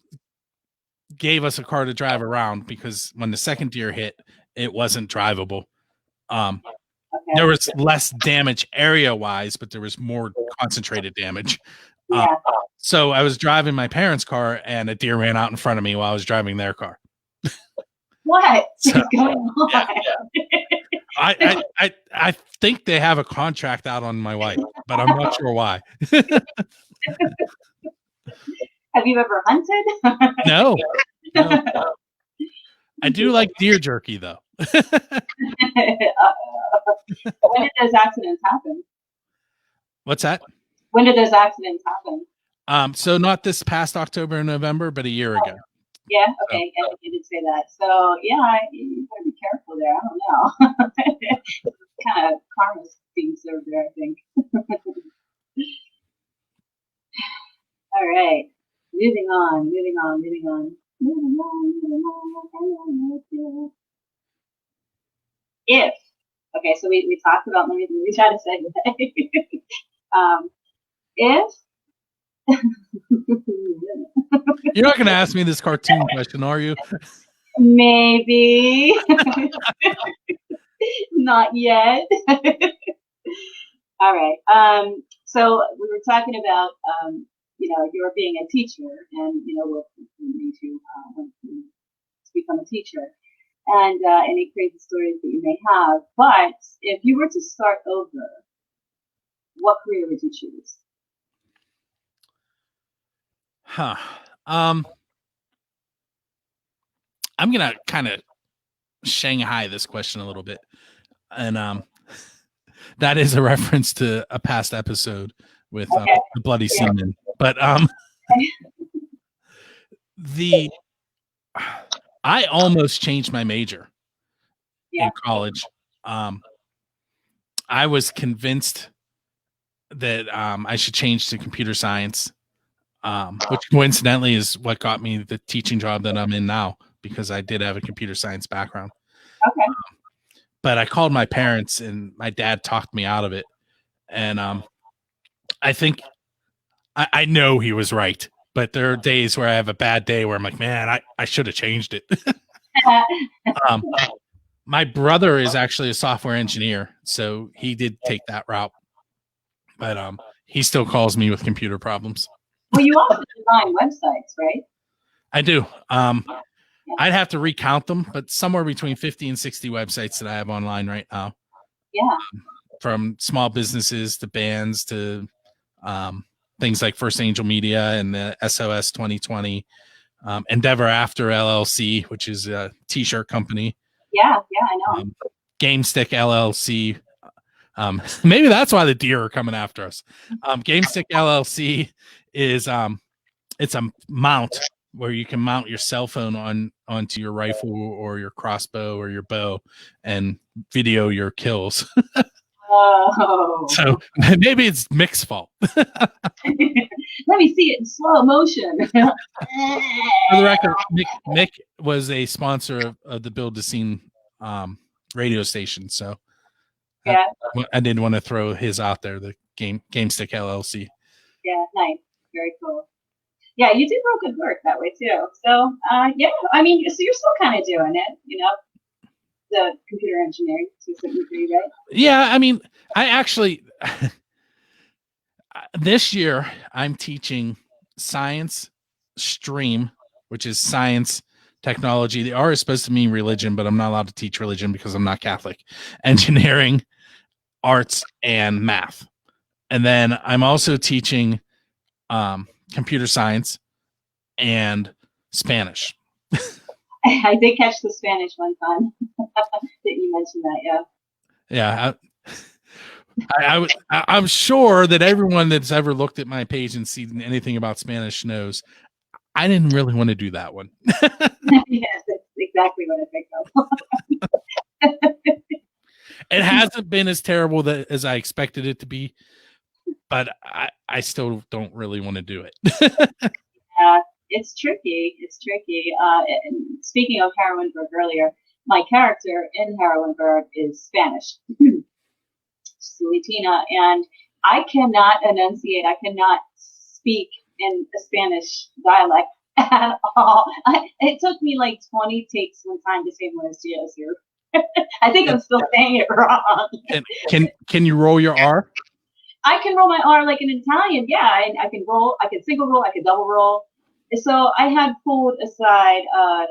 gave us a car to drive around because when the second deer hit, it wasn't drivable. There was less damage area wise, but there was more concentrated damage. So I was driving my parents' car, and a deer ran out in front of me while I was driving their car. What is going on? Yeah. I think they have a contract out on my wife, but I'm not sure why. Have you ever hunted? No. I do like deer jerky, though. When did those accidents happen? What's that? When did those accidents happen? So not this past October and November, but a year ago. Yeah, okay, yeah, you did say that. So yeah, you gotta be careful there. I don't know. Kind of karma's being served there, I think. All right, moving on. If so we talked about, let me try to say if you're not going to ask me this cartoon question, are you? Maybe. Not yet. All right. So we were talking about, you know, you're being a teacher, and you know, we'll need to become a teacher, and any crazy stories that you may have. But if you were to start over, what career would you choose? I'm gonna kind of Shanghai this question a little bit, and that is a reference to a past episode with the bloody semen. But I almost changed my major in college. I was convinced that I should change to computer science. Which coincidentally is what got me the teaching job that I'm in now, because I did have a computer science background. Okay. But I called my parents, and my dad talked me out of it. And I think I know he was right, but there are days where I have a bad day where I'm like, man, I should have changed it. My brother is actually a software engineer, so he did take that route. But he still calls me with computer problems. Well, you also design websites, right? I do. I'd have to recount them, but somewhere between 50 and 60 websites that I have online right now. Yeah. From small businesses to bands to things like First Angel Media and the SOS 2020, Endeavor After LLC, which is a t-shirt company. Yeah, I know. GameStick LLC. Maybe that's why the deer are coming after us. GameStick LLC is it's a mount where you can mount your cell phone onto your rifle or your crossbow or your bow and video your kills. Oh. So maybe it's Mick's fault. Let me see it in slow motion. For the record, Mick was a sponsor of the Build to Scene radio station, so yeah, I didn't want to throw his out there. The GameStick LLC. Yeah, nice, very cool. Yeah, you did real good work that way too. So yeah, I mean, so you're still kind of doing it, you know, the computer engineering to some degree, right? Yeah, I mean, I actually this year I'm teaching science stream, which is science, technology. The R is supposed to mean religion, but I'm not allowed to teach religion because I'm not Catholic. Engineering, arts, and math. And then I'm also teaching computer science and Spanish. I did catch the Spanish one time. That you mentioned that, yeah. Yeah. I'm sure that everyone that's ever looked at my page and seen anything about Spanish knows I didn't really want to do that one. Yes, that's exactly what I picked up. It hasn't been as terrible as I expected it to be, but I still don't really want to do it. Yeah, it's tricky. It's tricky. And speaking of Heroinberg earlier, my character in Heroinberg is Spanish. She's Latina, and I cannot enunciate. I cannot speak in a Spanish dialect at all. It took me like 20 takes one time to say buenos dias here. I think I'm still saying it wrong. Can you roll your R? I can roll my R like an Italian. Yeah, I can roll. I can single roll. I can double roll. So I had pulled aside a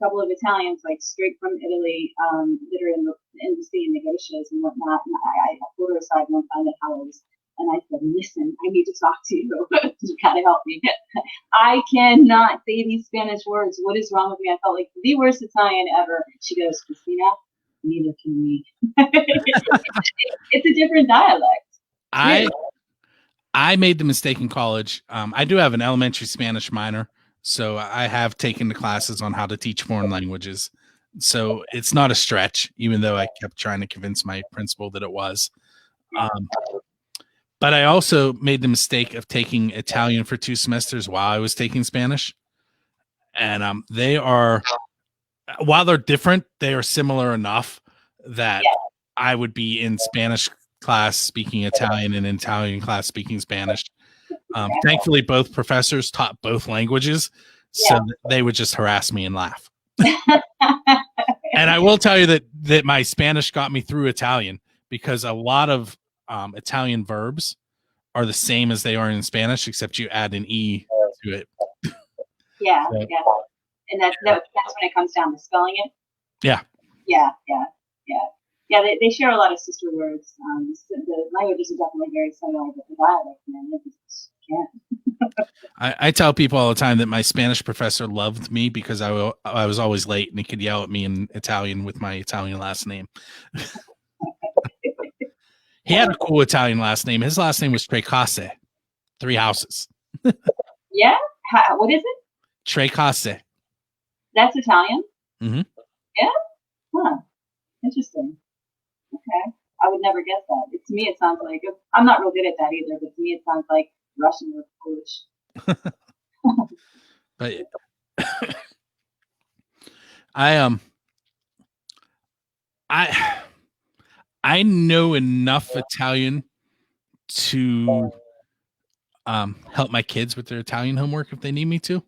couple of Italians, like straight from Italy, that are in the embassy and negotiations and whatnot. And I pulled her aside one time at Howard's, and I said, "Listen, I need to talk to you. You gotta help me. I cannot say these Spanish words. What is wrong with me? I felt like the worst Italian ever." She goes, "Christina, neither can we." It's a different dialect. I made the mistake in college. I do have an elementary Spanish minor, so I have taken the classes on how to teach foreign languages. So it's not a stretch, even though I kept trying to convince my principal that it was. But I also made the mistake of taking Italian for 2 semesters while I was taking Spanish. And they are, while they're different, they are similar enough that I would be in Spanish class speaking Italian and Italian class speaking Spanish. Thankfully, both professors taught both languages, so they would just harass me and laugh. And I will tell you that my Spanish got me through Italian, because a lot of Italian verbs are the same as they are in Spanish, except you add an E to it. Yeah, so, yeah. And that's when it comes down to spelling it. Yeah. Yeah, they share a lot of sister words. The languages are definitely very similar, but the dialect, man, they just can't. I tell people all the time that my Spanish professor loved me because I was always late, and he could yell at me in Italian with my Italian last name. He had a cool Italian last name. His last name was Tre Case, 3 houses. Yeah? What is it? Tre Case. That's Italian? Mm-hmm. Yeah? Huh. Interesting. Okay. I would never guess that. To me, it sounds like, I'm not real good at that either, but to me, it sounds like Russian or Polish. But I know enough Italian to help my kids with their Italian homework if they need me to.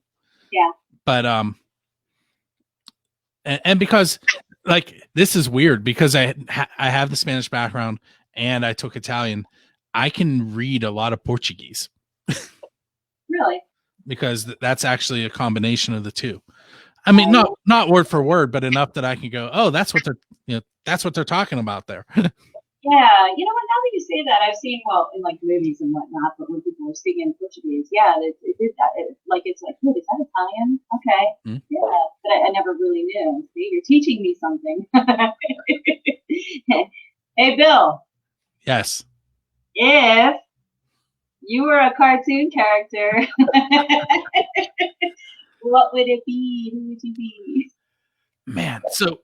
Yeah. But and because, like, this is weird because I have the Spanish background and I took Italian, I can read a lot of Portuguese. Really? Because that's actually a combination of the two. I mean, not word for word, but enough that I can go, oh, that's what they're talking about there. Yeah, you know what? Now that you say that, I've seen, well, in like movies and whatnot, but when people are speaking in Portuguese, yeah, it did that. It's like, oh, is that Italian? Okay, yeah, but I never really knew. See, you're teaching me something. Hey, Bill. Yes. If you were a cartoon character, What would it be? Who would you be? Man, so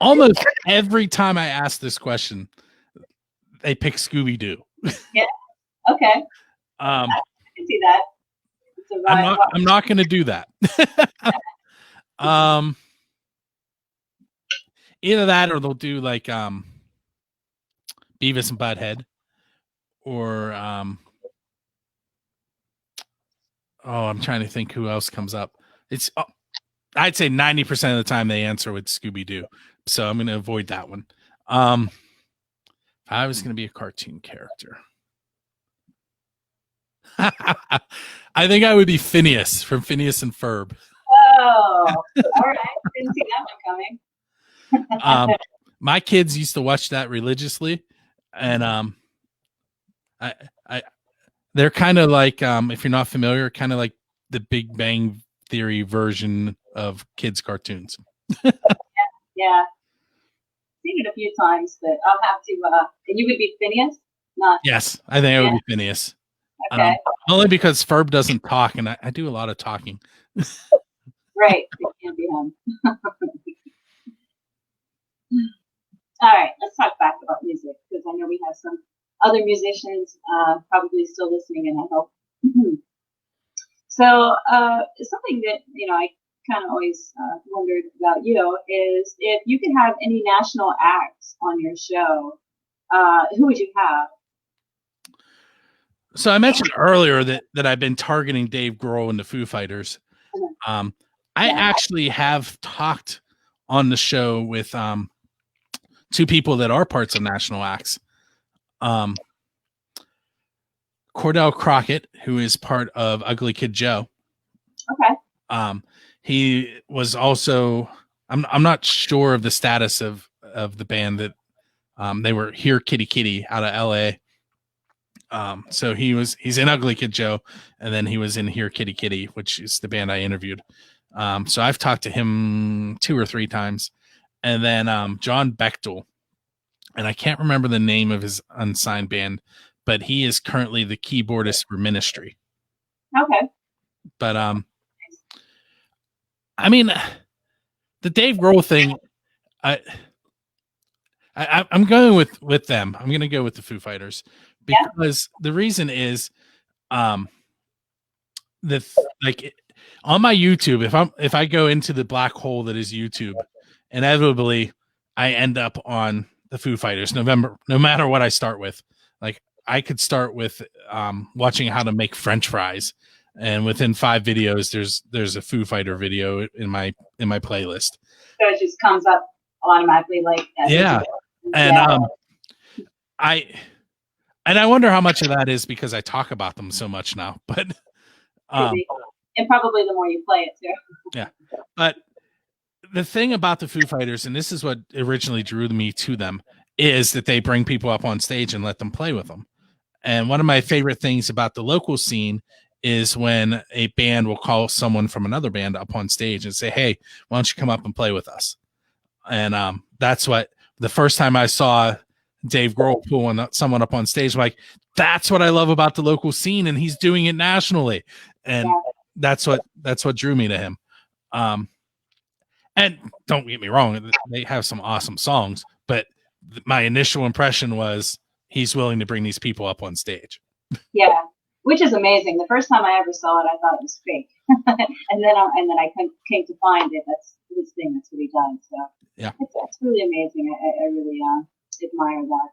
almost every time I ask this question, they pick Scooby-Doo. Yeah. Okay. I can see that. I'm not going to do that. Either that or they'll do like Beavis and Butthead, or I'm trying to think who else comes up. It's I'd say 90% of the time they answer with Scooby-Doo, so I'm going to avoid that one. If I was going to be a cartoon character, I think I would be Phineas from Phineas and Ferb. Oh, all right. Didn't see that one coming. My kids used to watch that religiously, and they're kind of like, if you're not familiar, kind of like the Big Bang Theory version of kids' cartoons. Yeah. Seen it a few times, but I'll have to. And you would be Phineas? Not. Yes, I think I would be Phineas. Okay. Only because Ferb doesn't talk, and I do a lot of talking. Right. It can't be him. All right. Let's talk back about music, because I know we have some other musicians probably still listening, and I hope. So something that I kind of always wondered about you is if you could have any national acts on your show, who would you have? So I mentioned earlier that I've been targeting Dave Grohl and the Foo Fighters. I actually have talked on the show with two people that are parts of national acts. Cordell Crockett, who is part of Ugly Kid Joe. Okay. He was also, I'm not sure of the status of the band that they were Here Kitty Kitty out of LA. So he's in Ugly Kid Joe, and then he was in Here Kitty Kitty, which is the band I interviewed. So I've talked to him 2 or 3 times. And then John Bechtel, and I can't remember the name of his unsigned band, but he is currently the keyboardist for Ministry. Okay. But I mean, the Dave Grohl thing, I'm going with them. I'm going to go with the Foo Fighters because the reason is, on my YouTube, if I go into the black hole that is YouTube, inevitably I end up on the Foo Fighters. No matter what I start with. Like I could start with watching how to make French fries, and within 5 videos, there's a Foo Fighter video in my playlist. So it just comes up automatically, like that. Yeah, and I wonder how much of that is because I talk about them so much now, but and probably the more you play it too. Yeah, but the thing about the Foo Fighters, and this is what originally drew me to them, is that they bring people up on stage and let them play with them. And one of my favorite things about the local scene is when a band will call someone from another band up on stage and say, "Hey, why don't you come up and play with us?" And that's what the first time I saw Dave Grohl pulling someone up on stage, I'm like, that's what I love about the local scene, and he's doing it nationally, and that's what drew me to him. And don't get me wrong, they have some awesome songs, but my initial impression was he's willing to bring these people up on stage. Yeah, which is amazing. The first time I ever saw it, I thought it was fake, and then I came to find it. That's his thing. That's what he does. So yeah, it's really amazing. I really admire that.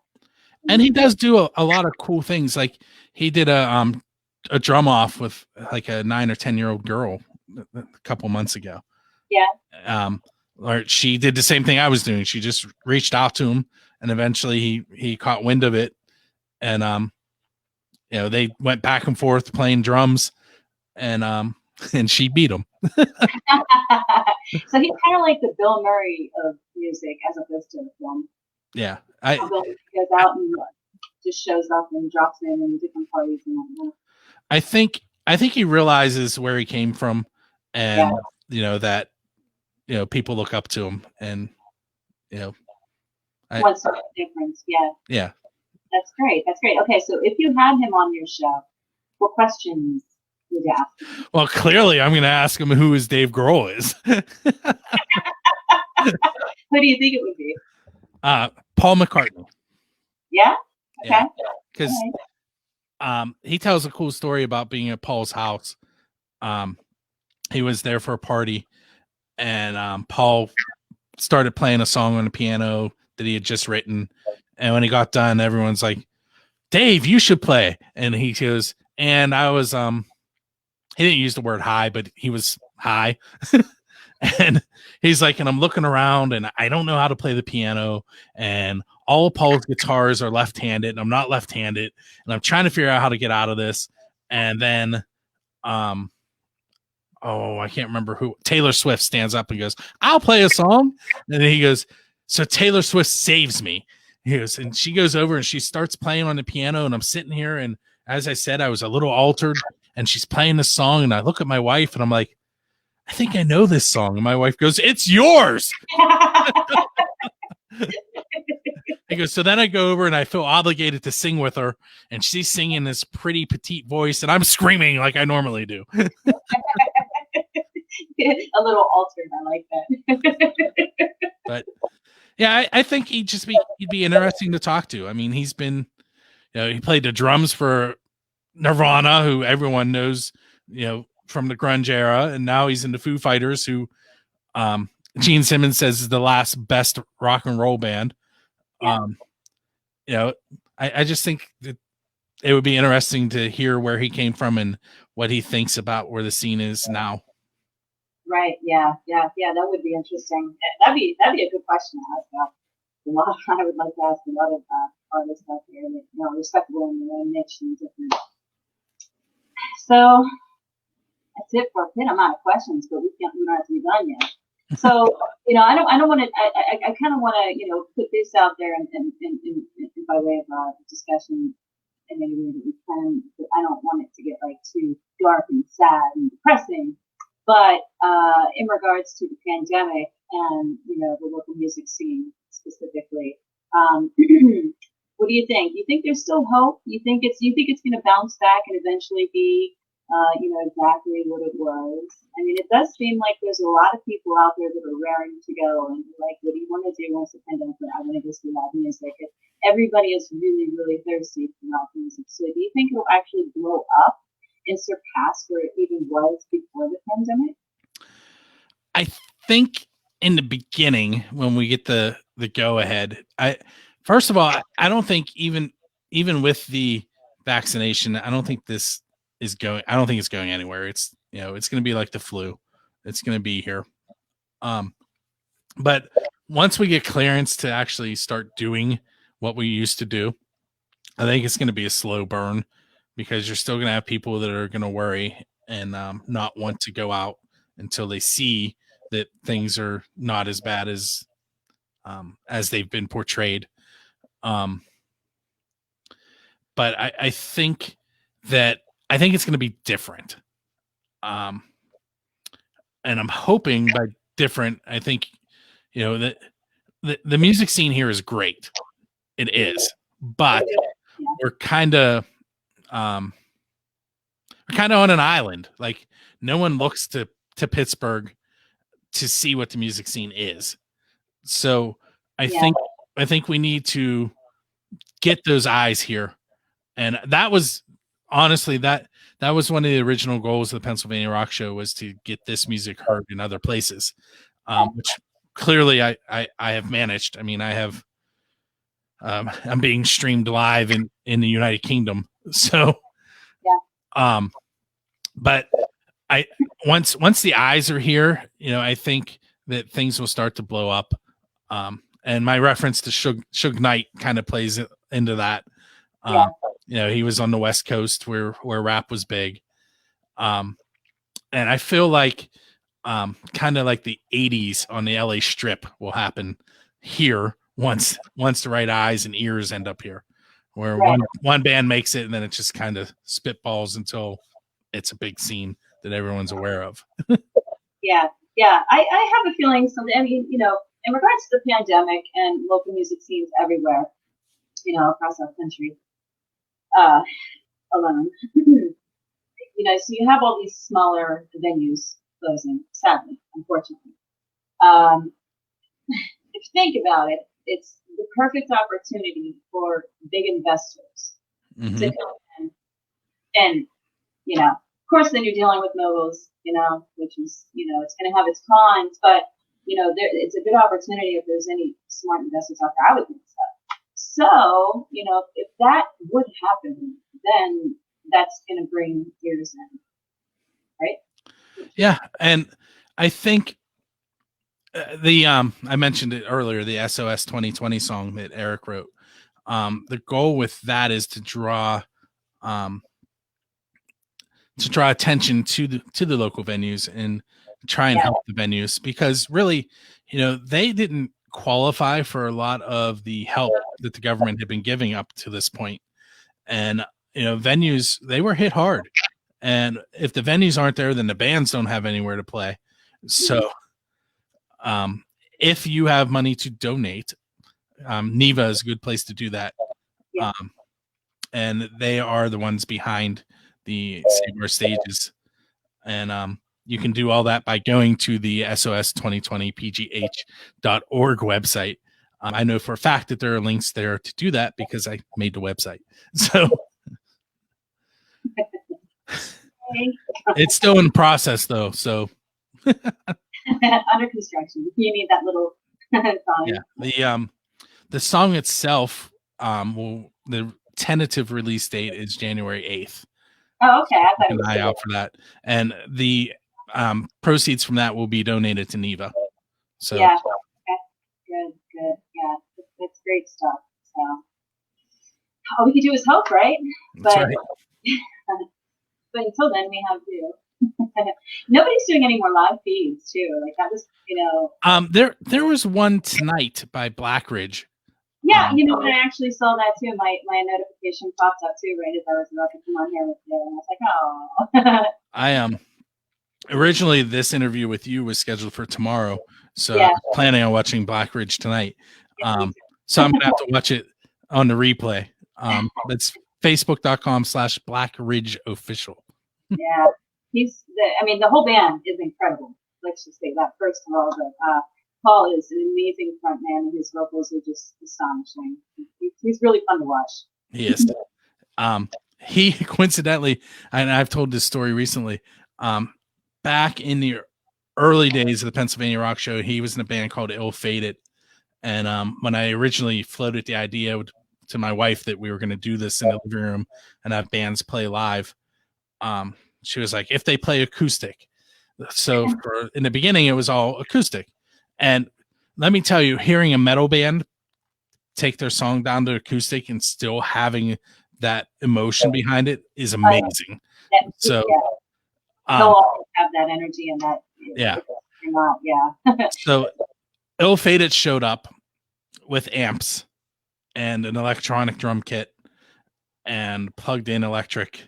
And he does do a lot of cool things. Like he did a drum off with like a 9 or 10-year-old girl a couple months ago. Yeah. Or she did the same thing I was doing. She just reached out to him, and eventually he caught wind of it, and they went back and forth playing drums, and she beat him. So he's kind of like the Bill Murray of music, as opposed to the film. Yeah, Bill goes out and just shows up and drops in different parties and whatnot. I think he realizes where he came from, and that people look up to him, and one sort of difference. Yeah. That's great. Okay, so if you had him on your show, what questions Would you ask him? Well, clearly, I'm going to ask him who his Dave Grohl is. Who do you think it would be? Paul McCartney. Yeah. Okay. Because he tells a cool story about being at Paul's house. He was there for a party, and Paul started playing a song on the piano that he had just written. And when he got done, everyone's like, Dave, you should play. And he goes, and I was, he didn't use the word high, but he was high. And he's like, and I'm looking around and I don't know how to play the piano. And all of Paul's guitars are left-handed and I'm not left-handed. And I'm trying to figure out how to get out of this. And then, I can't remember who. Taylor Swift stands up and goes, I'll play a song. And then he goes, so Taylor Swift saves me. He goes, and she goes over and she starts playing on the piano. And I'm sitting here. And as I said, I was a little altered. And she's playing this song. And I look at my wife and I'm like, I think I know this song. And my wife goes, it's yours. He goes, so then I go over and I feel obligated to sing with her. And she's singing this pretty petite voice. And I'm screaming like I normally do. A little altered. I like that. But yeah, I think he'd be interesting to talk to. I mean, he's been, he played the drums for Nirvana, who everyone knows, from the grunge era, and now he's in the Foo Fighters, who Gene Simmons says is the last best rock and roll band. Yeah. I just think that it would be interesting to hear where he came from and what he thinks about where the scene is now. Right. Yeah. That would be interesting. That'd be a good question to ask. I would like to ask a lot of artists out here, respectable in their own niche and different. So that's it for a bit. I'm out of questions, but we don't have to be done yet. So I don't want to. I kind of want to put this out there and by way of discussion in any way that we can. But I don't want it to get too dark and sad and depressing. But in regards to the pandemic and the local music scene specifically, what do you think? You think there's still hope? You think it's going to bounce back and eventually be exactly what it was? I mean, it does seem like there's a lot of people out there that are raring to go and like, what do you want to do once the pandemic? I want to go see live music. Everybody is really, really thirsty for live music. So do you think it'll actually blow up and surpass where it even was before the pandemic? I think in the beginning, when we get the go ahead, first of all, I don't think even with the vaccination, I don't think this is going. I don't think it's going anywhere. It's it's going to be like the flu. It's going to be here. But once we get clearance to actually start doing what we used to do, I think it's going to be a slow burn, because you're still going to have people that are going to worry and not want to go out until they see that things are not as bad as they've been portrayed. But I think it's going to be different. And I'm hoping by different, I think, that the music scene here is great. It is, but we're kind of on an island. Like, no one looks to Pittsburgh to see what the music scene is. So I think we need to get those eyes here. And that was honestly, that was one of the original goals of the Pennsylvania Rock Show, was to get this music heard in other places, which clearly I have managed. I mean, I have, I'm being streamed live in the United Kingdom. So, but once the eyes are here, I think that things will start to blow up. And my reference to Suge Knight kind of plays into that. He was on the West Coast where rap was big. And I feel like kind of like the 80s on the LA Strip will happen here once the right eyes and ears end up here, where one band makes it and then it just kind of spitballs until it's a big scene that everyone's aware of. Yeah. I have a feeling something. I mean, in regards to the pandemic and local music scenes everywhere, across our country, alone. so you have all these smaller venues closing, sadly, unfortunately. If you think about it, it's the perfect opportunity for big investors to come in. And, of course, then you're dealing with moguls, which is, it's going to have its cons, but, it's a good opportunity if there's any smart investors out there, I would think so. So, if that would happen, then that's going to bring ears in, right? Yeah, and I think I mentioned it earlier, the SOS 2020 song that Eric wrote. The goal with that is to draw attention to the local venues and try and help the venues, because really, they didn't qualify for a lot of the help that the government had been giving up to this point. And, venues, they were hit hard. And if the venues aren't there, then the bands don't have anywhere to play. So if you have money to donate, NEVA is a good place to do that. And they are the ones behind the Save Our Stages. And you can do all that by going to the SOS2020pgh.org website. I know for a fact that there are links there to do that because I made the website. So it's still in process, though. So under construction. You need that little song. Yeah. The song itself, the tentative release date is January 8th. Oh, okay. I thought Keep an eye out for that. And the proceeds from that will be donated to NEVA. So yeah. Okay. Good. Yeah. It's great stuff. So all we can do is hope, right? That's right. But until then, we have to. Nobody's doing any more live feeds too. Like that was, there was one tonight by Blackridge. Yeah, and I actually saw that too. My notification popped up too, right as I was about to come on here with you, and I was like, oh. Originally this interview with you was scheduled for tomorrow, so I was planning on watching Blackridge tonight. So I'm gonna have to watch it on the replay. That's facebook.com/BlackridgeOfficial. Yeah, the whole band is incredible. Let's just say that first of all. But Paul is an amazing front man, and his vocals are just astonishing. He's really fun to watch. He is. He coincidentally, and I've told this story recently, back in the early days of the Pennsylvania Rock Show, he was in a band called Ill Fated. And when I originally floated the idea to my wife that we were going to do this in the living room and have bands play live, she was like, if they play acoustic. So in the beginning, it was all acoustic. And let me tell you, hearing a metal band take their song down to acoustic and still having that emotion behind it is amazing. So they'll always have that energy and that. Yeah. Yeah. So Ill Fated showed up with amps and an electronic drum kit and plugged in electric.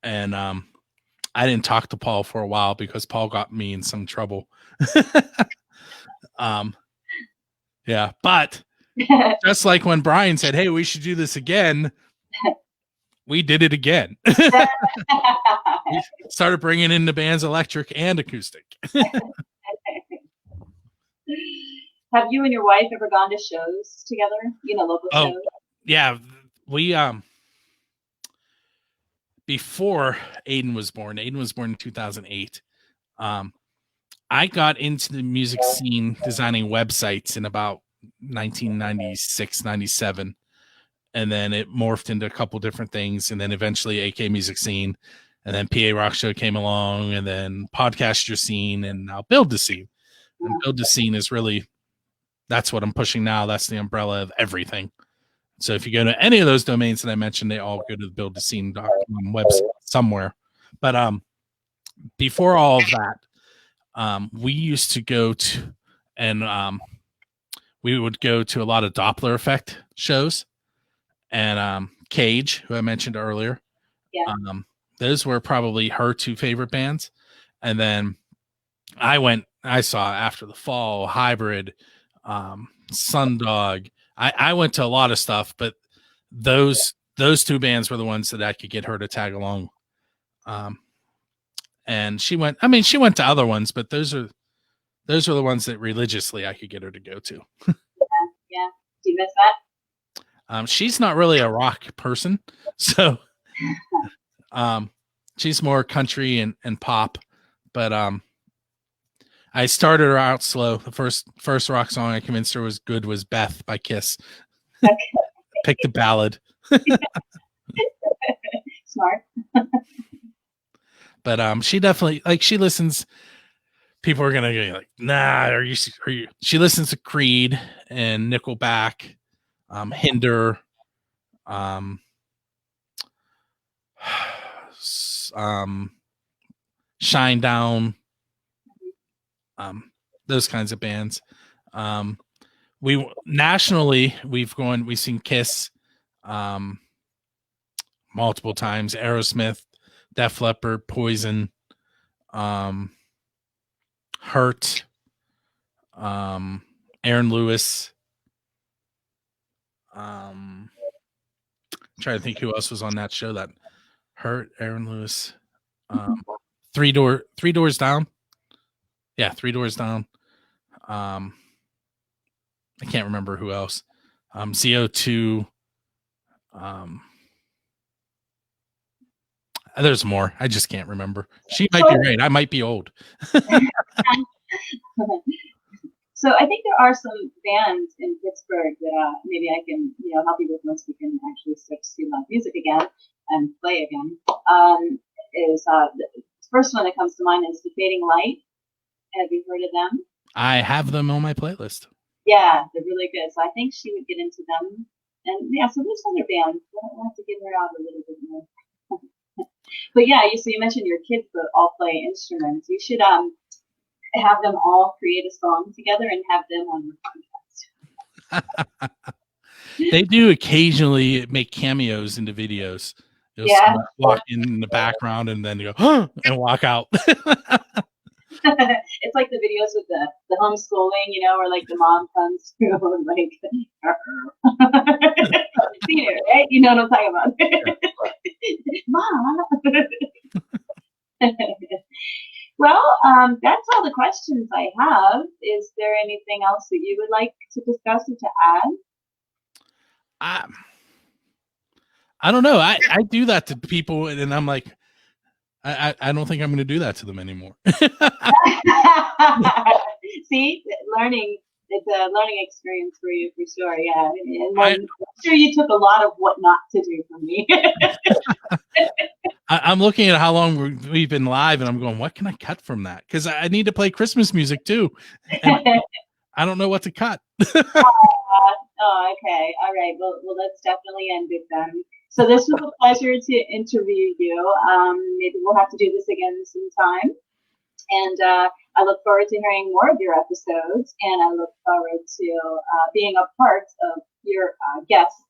And I didn't talk to Paul for a while because Paul got me in some trouble. Yeah, but just like when Brian said, hey, we should do this again, we did it again. We started bringing in the band's electric and acoustic. Have you and your wife ever gone to shows together? Local shows? Yeah, we before Aiden was born in 2008. I got into the music scene designing websites in about 1996, 97. And then it morphed into a couple different things. And then eventually AK Music Scene. And then PA Rock Show came along. And then Podcaster Scene. And now Build the Scene. And Build the Scene is really, that's what I'm pushing now. That's the umbrella of everything. So if you go to any of those domains that I mentioned, they all go to the buildthescene.com website somewhere. But before all of that, we used to go to, and we would go to a lot of Doppler effect shows, and Cage, who I mentioned earlier. Yeah. Those were probably her two favorite bands. And then I saw After the Fall, Hybrid, Sundog. I went to a lot of stuff, but those two bands were the ones that I could get her to tag along. and she went to other ones, but those were the ones that religiously I could get her to go to. Yeah. Do you miss that? She's not really a rock person, so she's more country and pop. But I started her out slow. The first rock song I convinced her was good was Beth by Kiss. Okay. Picked a ballad. Smart. But she definitely, like, she listens. People are gonna go like, nah, are you? She listens to Creed and Nickelback, Hinder, Shinedown, those kinds of bands. We've seen Kiss multiple times, Aerosmith, Def Leppard, Poison, Hurt, Aaron Lewis. Trying to think who else was on that show. That Hurt, Aaron Lewis, Three Doors Down. Yeah, Three Doors Down. I can't remember who else. ZO2. There's more. I just can't remember. She might be right. I might be old. So I think there are some bands in Pittsburgh that maybe I can, help you with once we can actually start to see live music again and play again. The first one that comes to mind is The Fading Light. Have you heard of them? I have them on my playlist. Yeah, they're really good. So I think she would get into them. And yeah, so there's other bands. We'll have to get her out a little bit more. But yeah, so you mentioned your kids that all play instruments. You should have them all create a song together and have them on your podcast. They do occasionally make cameos into videos. They'll walk in the background and then you go, and walk out. It's like the videos with the homeschooling, where like the mom comes through and like, see it, right? You know what I'm talking about. Mom. Well, that's all the questions I have. Is there anything else that you would like to discuss or to add? I don't know. I do that to people, and I'm like, I don't think I'm going to do that to them anymore. See, it's a learning experience for you for sure. Yeah, and I'm sure you took a lot of what not to do from me. I'm looking at how long we've been live, and I'm going, what can I cut from that? Because I need to play Christmas music too. I don't know what to cut. Okay. All right. Well, let's definitely end it then. So this was a pleasure to interview you. Maybe we'll have to do this again sometime. And I look forward to hearing more of your episodes. And I look forward to being a part of your guests,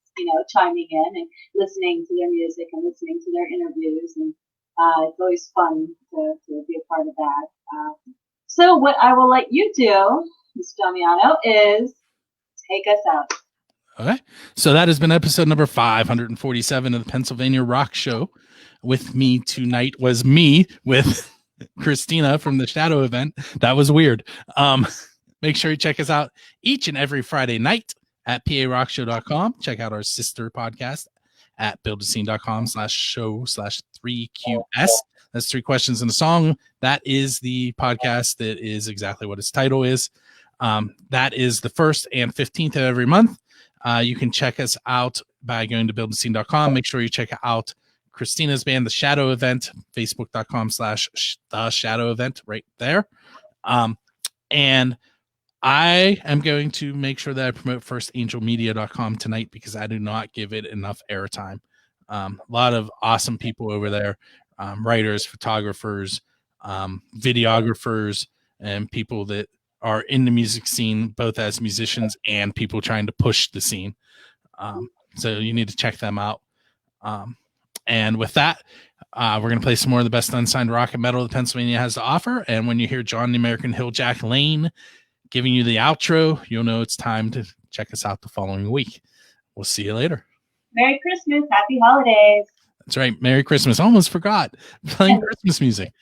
chiming in and listening to their music and listening to their interviews. And it's always fun to be a part of that. So what I will let you do, Mr. Damiano, is take us out. Okay. So that has been episode number 547 of the Pennsylvania Rock Show. With me tonight was me with Christina from the Shadow event. That was weird. Make sure you check us out each and every Friday night at PARockShow.com. Check out our sister podcast at buildascene.com/show/3QS. That's 3 questions in a song. That is the podcast that is exactly what its title is. That is the 1st and 15th of every month. You can check us out by going to buildascene.com. Make sure you check out Christina's band, The Shadow Event, facebook.com/The Shadow Event right there. And I am going to make sure that I promote firstangelmedia.com tonight because I do not give it enough airtime. A lot of awesome people over there, writers, photographers, videographers, and people that are in the music scene, both as musicians and people trying to push the scene. So you need to check them out. And with that, we're going to play some more of the best unsigned rock and metal that Pennsylvania has to offer. And when you hear John the American Hilljack Lane giving you the outro, you'll know it's time to check us out the following week. We'll see you later. Merry Christmas. Happy holidays. That's right. Merry Christmas. Almost forgot playing Christmas music.